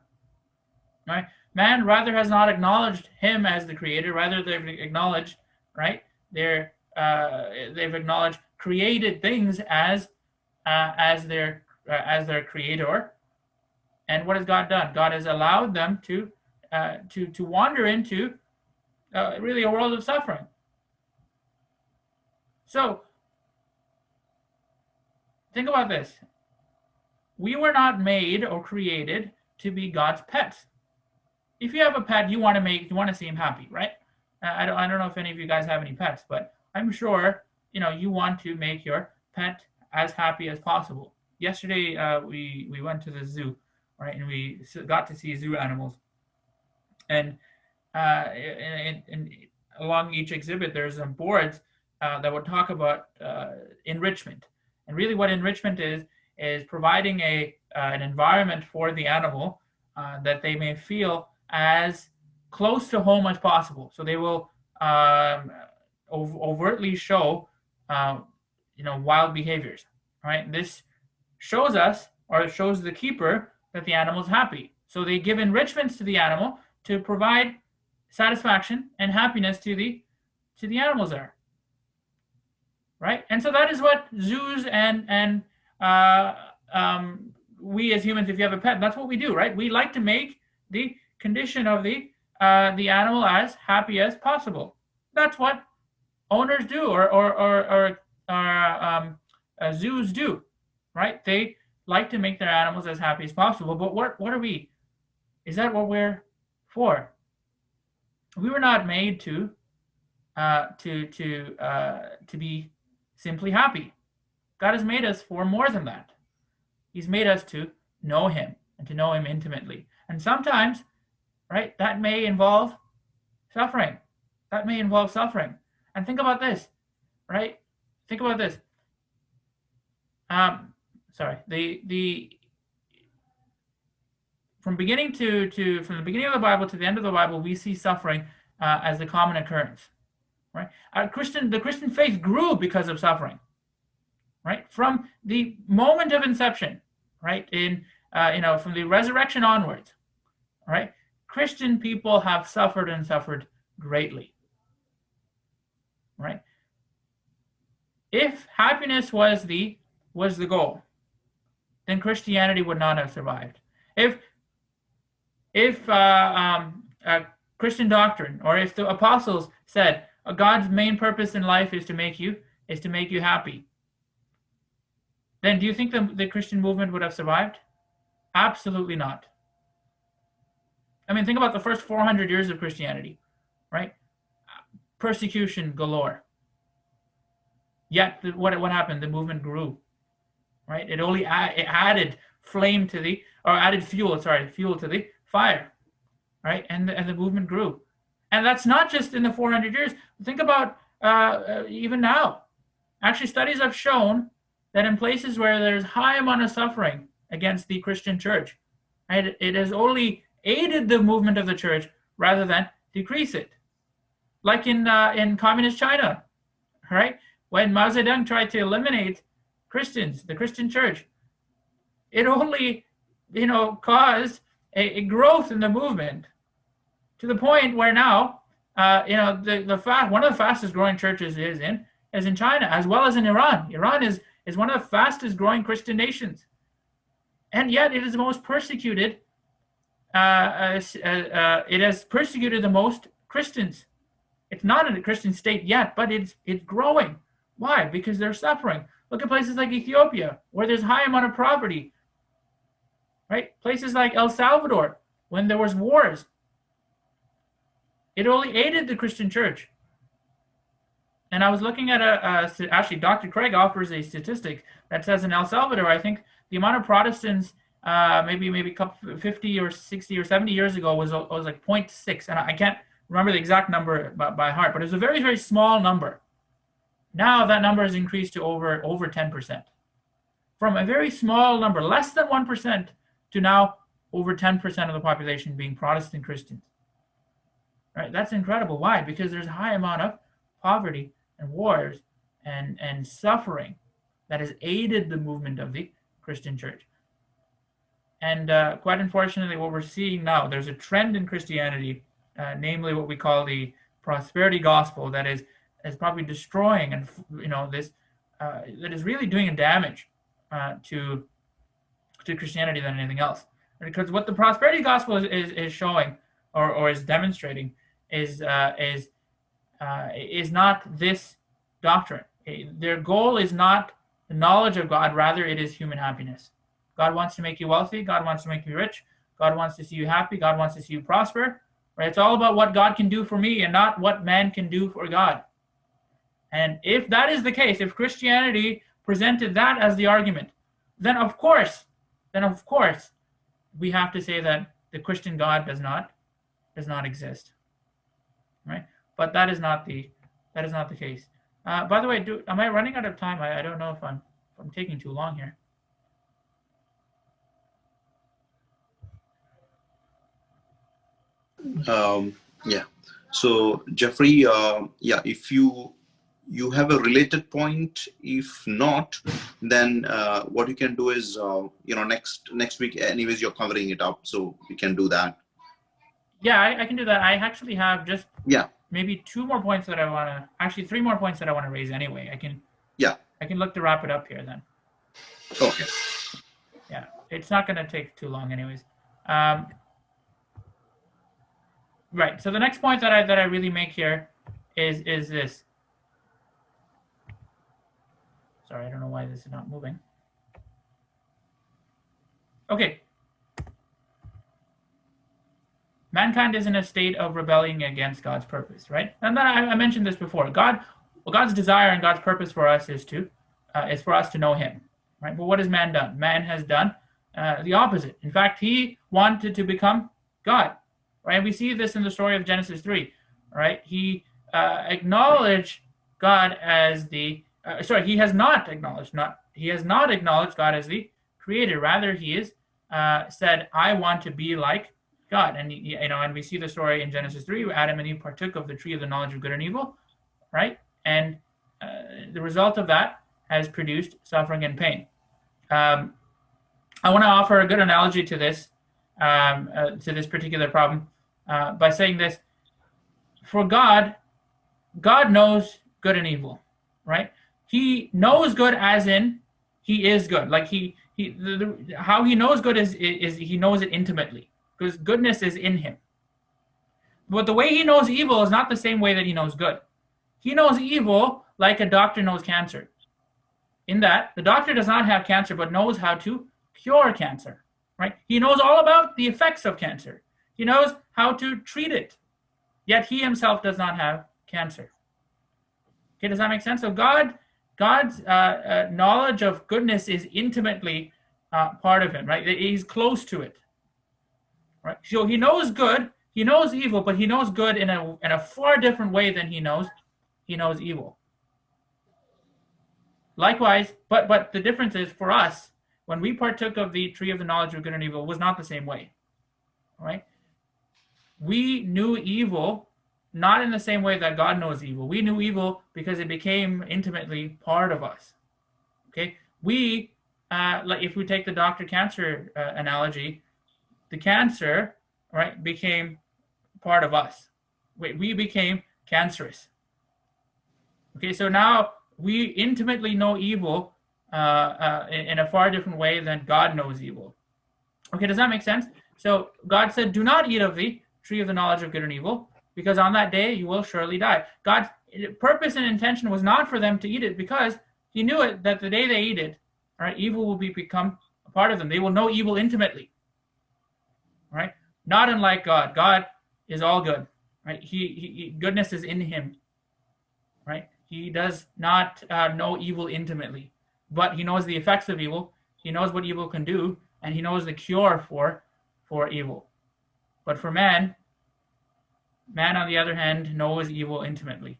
Right? Man rather has not acknowledged Him as the Creator. Rather, they've acknowledged, right? They've acknowledged created things as their Creator. And what has God done? God has allowed them to wander into really a world of suffering. So think about this. We were not made or created to be God's pets. If you have a pet, you want to see him happy, right? I don't know if any of you guys have any pets, but I'm sure you want to make your pet as happy as possible. Yesterday, we went to the zoo, right, and we got to see zoo animals. And along each exhibit, there's some boards that would talk about enrichment. And really, what enrichment is providing an environment for the animal that they may feel as close to home as possible. So they will overtly show, wild behaviors. Right? This shows us, or it shows the keeper, that the animal is happy. So they give enrichments to the animal to provide satisfaction and happiness to the animals there. Right? And so that is what zoos and we as humans, if you have a pet, that's what we do, right? We like to make the condition of the animal as happy as possible. That's what owners do, or zoos do, right? They like to make their animals as happy as possible. But what are we? Is that what we're for? We were not made to be simply happy. God has made us for more than that. He's made us to know Him and to know Him intimately. And sometimes, right, that may involve suffering. That may involve suffering. And think about this, right? Think about this. From the beginning of the Bible to the end of the Bible, we see suffering as a common occurrence, right? The Christian faith grew because of suffering, right? From the moment of inception, right? From the resurrection onwards, right? Christian people have suffered and suffered greatly, right? If happiness was the goal, then Christianity would not have survived. If Christian doctrine, or if the apostles said God's main purpose in life is to make you happy, then do you think the Christian movement would have survived? Absolutely not. I mean, think about the first 400 years of Christianity, right? Persecution galore. Yet, what happened? The movement grew, right? It only added fuel to the fire, right? And the movement grew. And that's not just in the 400 years. Think about even now. Actually, studies have shown that in places where there's high amount of suffering against the Christian church, right, it has only aided the movement of the church rather than decrease it. Like in communist China, right? When Mao Zedong tried to eliminate Christians, the Christian church, it only, caused a growth in the movement to the point where now, one of the fastest growing churches is in China, as well as in Iran. Iran is one of the fastest growing Christian nations, and yet it is the most persecuted. It has persecuted the most Christians. It's not in a Christian state yet, but it's growing. Why? Because they're suffering. Look at places like Ethiopia, where there's high amount of poverty. Right? Places like El Salvador, when there was wars, it only aided the Christian church. And I was looking at actually Dr. Craig offers a statistic that says in El Salvador, I think the amount of Protestants maybe 50 or 60 or 70 years ago was like 0.6, and I can't remember the exact number by heart, but it was a very, very small number. Now that number has increased to over 10%. From a very small number, less than 1%, to now over 10% of the population being Protestant Christians. Right? That's incredible. Why? Because there's a high amount of poverty and wars and suffering that has aided the movement of the Christian church. And quite unfortunately, what we're seeing now, there's a trend in Christianity, namely what we call the prosperity gospel, that is probably destroying and this that is really doing a damage to Christianity than anything else. Because what the prosperity gospel is showing or is demonstrating is not this doctrine. Their goal is not the knowledge of God, rather it is human happiness. God wants to make you wealthy. God wants to make you rich. God wants to see you happy. God wants to see you prosper. Right? It's all about what God can do for me and not what man can do for God. And if that is the case, if Christianity presented that as the argument, then of course, we have to say that the Christian God does not exist. Right? But that is not the case. By the way, am I running out of time? I don't know if I'm taking too long here. Yeah. So Jeffrey, if you have a related point, if not, then what you can do is, next week, anyways, you're covering it up, so we can do that. Yeah, I can do that. I actually have just maybe 2 more points that I want to, actually 3 more points that I want to raise anyway. I can look to wrap it up here then. Okay. Yeah, it's not going to take too long anyways. Right. So the next point that I really make here is this. Sorry, I don't know why this is not moving. Okay. Mankind is in a state of rebelling against God's purpose, right? And then I mentioned this before. God's desire and God's purpose for us is for us to know Him, right? But what has man done? Man has done the opposite. In fact, he wanted to become God. Right? We see this in the story of Genesis 3, right? He acknowledged God as he has not acknowledged God as the creator. Rather, he is said, I want to be like God. And and we see the story in Genesis 3 where Adam and Eve partook of the tree of the knowledge of good and evil, right? And the result of that has produced suffering and pain. I want to offer a good analogy to this particular problem by saying this. For God knows good and evil, right? He knows good as in He is good. Like he How he knows good is he knows it intimately, because goodness is in him. But the way he knows evil is not the same way that he knows good. He knows evil like a doctor knows cancer. In that, the doctor does not have cancer, but knows how to cure cancer, right? He knows all about the effects of cancer. He knows how to treat it, yet he himself does not have cancer. Okay, does that make sense? So God's knowledge of goodness is intimately part of him, right? He's close to it, right? So he knows good, he knows evil, but he knows good in a far different way than he knows evil. Likewise, but the difference is, for us, when we partook of the tree of the knowledge of good and evil, was not the same way, right? We knew evil not in the same way that God knows evil. We knew evil because it became intimately part of us. Okay, we like if we take the doctor cancer analogy, the cancer, right, became part of us. We became cancerous. Okay, so now we intimately know evil in a far different way than God knows evil. Okay, does that make sense? So God said, do not eat of the tree of the knowledge of good and evil, because on that day you will surely die. God's purpose and intention was not for them to eat it, because he knew it that the day they eat it, right, evil will become a part of them. They will know evil intimately. Right? Not unlike God. God is all good. Right? He goodness is in him. Right? He does not know evil intimately, but he knows the effects of evil. He knows what evil can do, and he knows the cure for evil. But for man on the other hand knows evil intimately.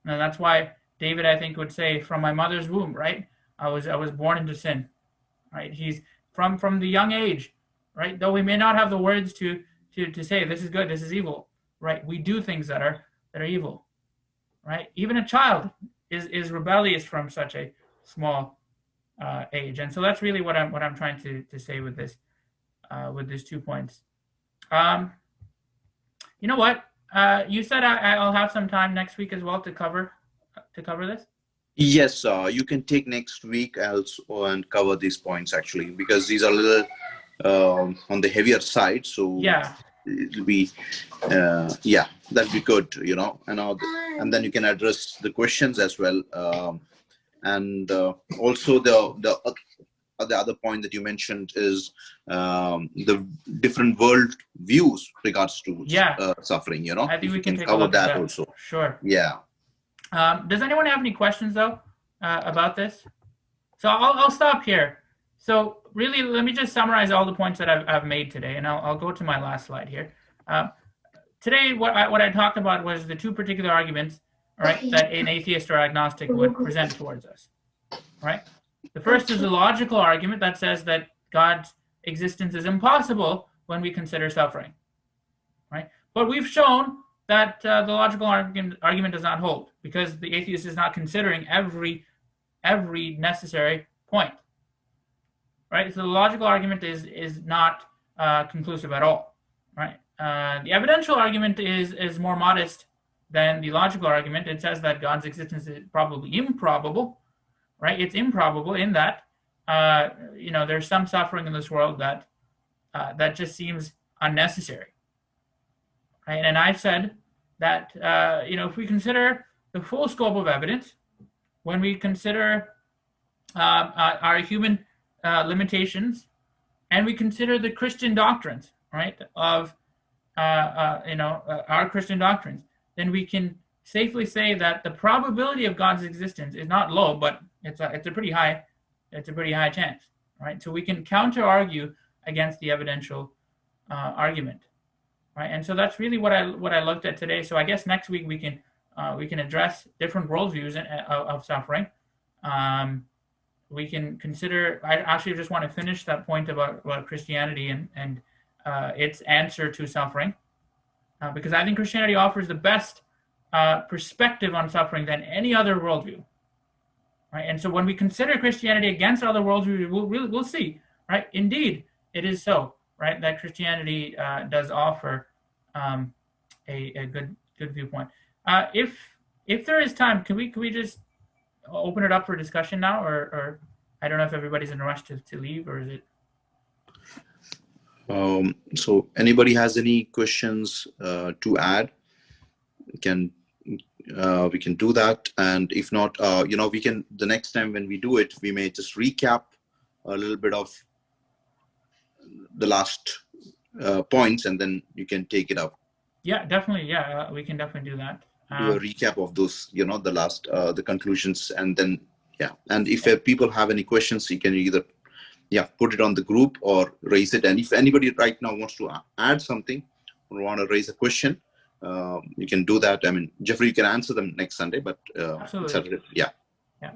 And that's why David, I think, would say, from my mother's womb, right? I was born into sin. Right? He's from the young age, right? Though we may not have the words to say this is good, this is evil, right? We do things that are evil. Right? Even a child is rebellious from such a small age, and so that's really what I'm trying to say with this, with these 2 points. You know what? You said I'll have some time next week as well to cover this. Yes, you can take next week also and cover these points, actually, because these are a little on the heavier side. So yeah, it'll be that'd be good, and then you can address the questions as well, and also the other point that you mentioned is the different world views regards to suffering. I think we can take cover a look that at that also. Sure. Yeah. Does anyone have any questions though about this? So I'll stop here. So really, let me just summarize all the points that I've made today, and I'll go to my last slide here. Today, what I talked about was the 2 particular arguments, right, that an atheist or agnostic would present towards us, right? The first is the logical argument that says that God's existence is impossible when we consider suffering, right? But we've shown that the logical argument does not hold, because the atheist is not considering every necessary point, right? So the logical argument is not conclusive at all, right? The evidential argument is more modest than the logical argument. It says that God's existence is probably improbable, right? It's improbable in that there's some suffering in this world that just seems unnecessary, right? And I've said that if we consider the full scope of evidence, when we consider our human limitations, and we consider the Christian doctrines, right, of our Christian doctrines, then we can safely say that the probability of God's existence is not low, but it's a pretty high chance, right? So we can counter argue against the evidential argument, right? And so that's really what I looked at today. So I guess next week we can address different worldviews of suffering. We can consider. I actually just want to finish that point about Christianity and its answer to suffering, because I think Christianity offers the best perspective on suffering than any other worldview. Right, and so when we consider Christianity against other worldviews, we'll see, right? Indeed, it is so, right, that Christianity does offer a good viewpoint. If there is time, can we just open it up for discussion now, or I don't know if everybody's in a rush to leave, or is it? So anybody has any questions to add, we can do that. And if not, we can, the next time when we do it, we may just recap a little bit of the last points, and then you can take it up. Yeah, definitely. Yeah, we can definitely do that. Do a recap of those, the last, the conclusions, and then, yeah. And if people have any questions, you can either, put it on the group or raise it. And if anybody right now wants to add something or want to raise a question, you can do that. I mean, Jeffrey, you can answer them next Sunday, but absolutely. Saturday, yeah. Yeah.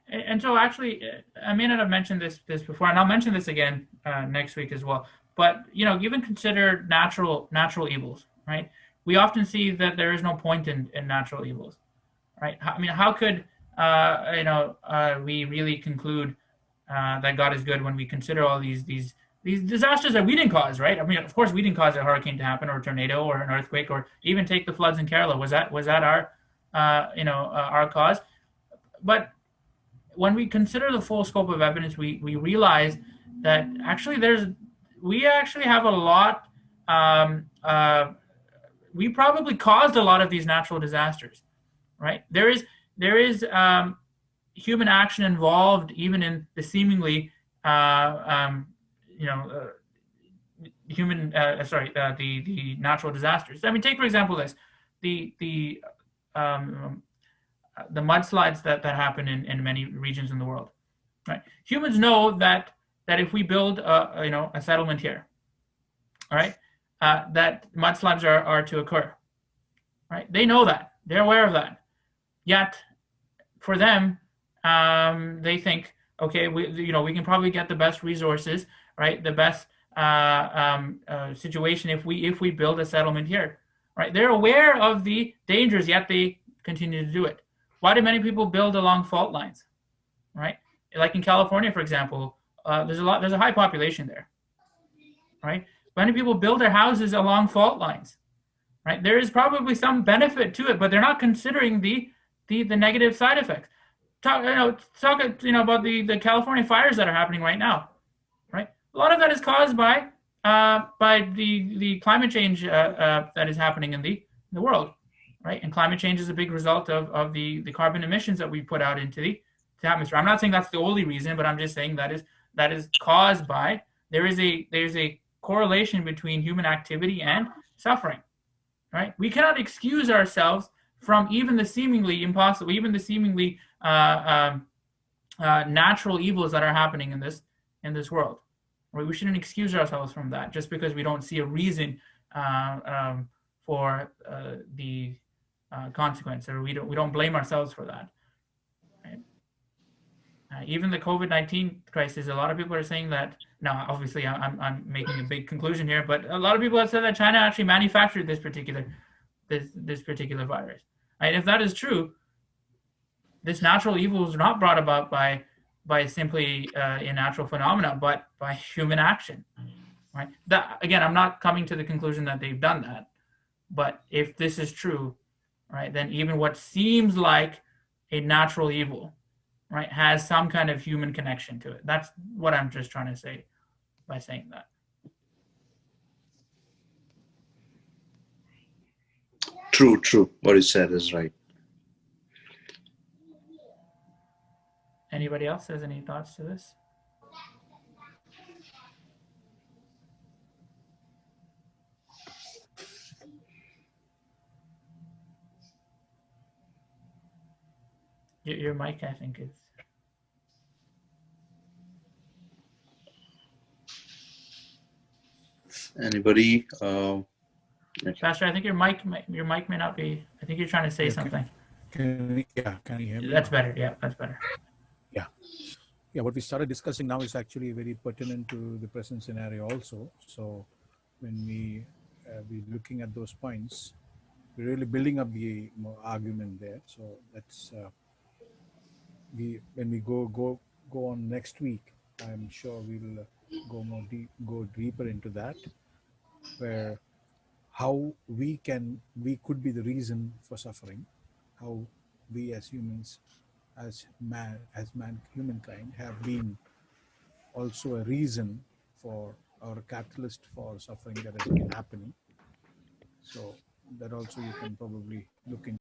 And so actually, I may not have mentioned this before, and I'll mention this again next week as well. But even consider natural evils, right? We often see that there is no point in natural evils, right? I mean, how could we really conclude that God is good when we consider all these disasters that we didn't cause, right? I mean, of course, we didn't cause a hurricane to happen, or a tornado, or an earthquake, or even take the floods in Kerala. Was that our our cause? But when we consider the full scope of evidence, we realize that actually we actually have a lot. We probably caused a lot of these natural disasters, right? There is human action involved, even in the seemingly the natural disasters. I mean, take for example this, the mudslides that happen in many regions in the world, right? Humans know that if we build a settlement here, all right, that mudslides are to occur, right? They know that, they're aware of that. Yet, for them, they think, okay, we can probably get the best resources, right? The best situation if we build a settlement here, right? They're aware of the dangers, yet they continue to do it. Why do many people build along fault lines, right? Like in California, for example, there's a high population there, right? Many people build their houses along fault lines, right? There is probably some benefit to it, but they're not considering the negative side effects. Talk about the California fires that are happening right now, right? A lot of that is caused by the climate change that is happening in the world, right? And climate change is a big result of the carbon emissions that we put out into the atmosphere. I'm not saying that's the only reason, but I'm just saying that is caused by, there's a correlation between human activity and suffering, right? We cannot excuse ourselves from even the seemingly impossible, even the seemingly natural evils that are happening in this world. Right? We shouldn't excuse ourselves from that just because we don't see a reason for the consequence, or we don't blame ourselves for that. Right? Even the COVID-19 crisis, a lot of people are saying that. Now, obviously, I'm making a big conclusion here, but a lot of people have said that China actually manufactured this particular virus. Right? If that is true, this natural evil was not brought about by simply a natural phenomena, but by human action. Right? That, again, I'm not coming to the conclusion that they've done that, but if this is true, right, then even what seems like a natural evil, right, has some kind of human connection to it. That's what I'm just trying to say by saying that. True. What you said is right. Anybody else has any thoughts to this? Your mic, I think, is. Anybody? Pastor, I think your mic may not be. I think you're trying to say something. Can you hear me? That's better. Yeah, that's better. Yeah. What we started discussing now is actually very pertinent to the present scenario also. So when we looking at those points, we're really building up the argument there. So that's when we go on next week, I'm sure we'll go deeper into that, where how we could be the reason for suffering, how we as humans as humankind have been also a reason for or a catalyst for suffering that has been happening. So that also you can probably look into.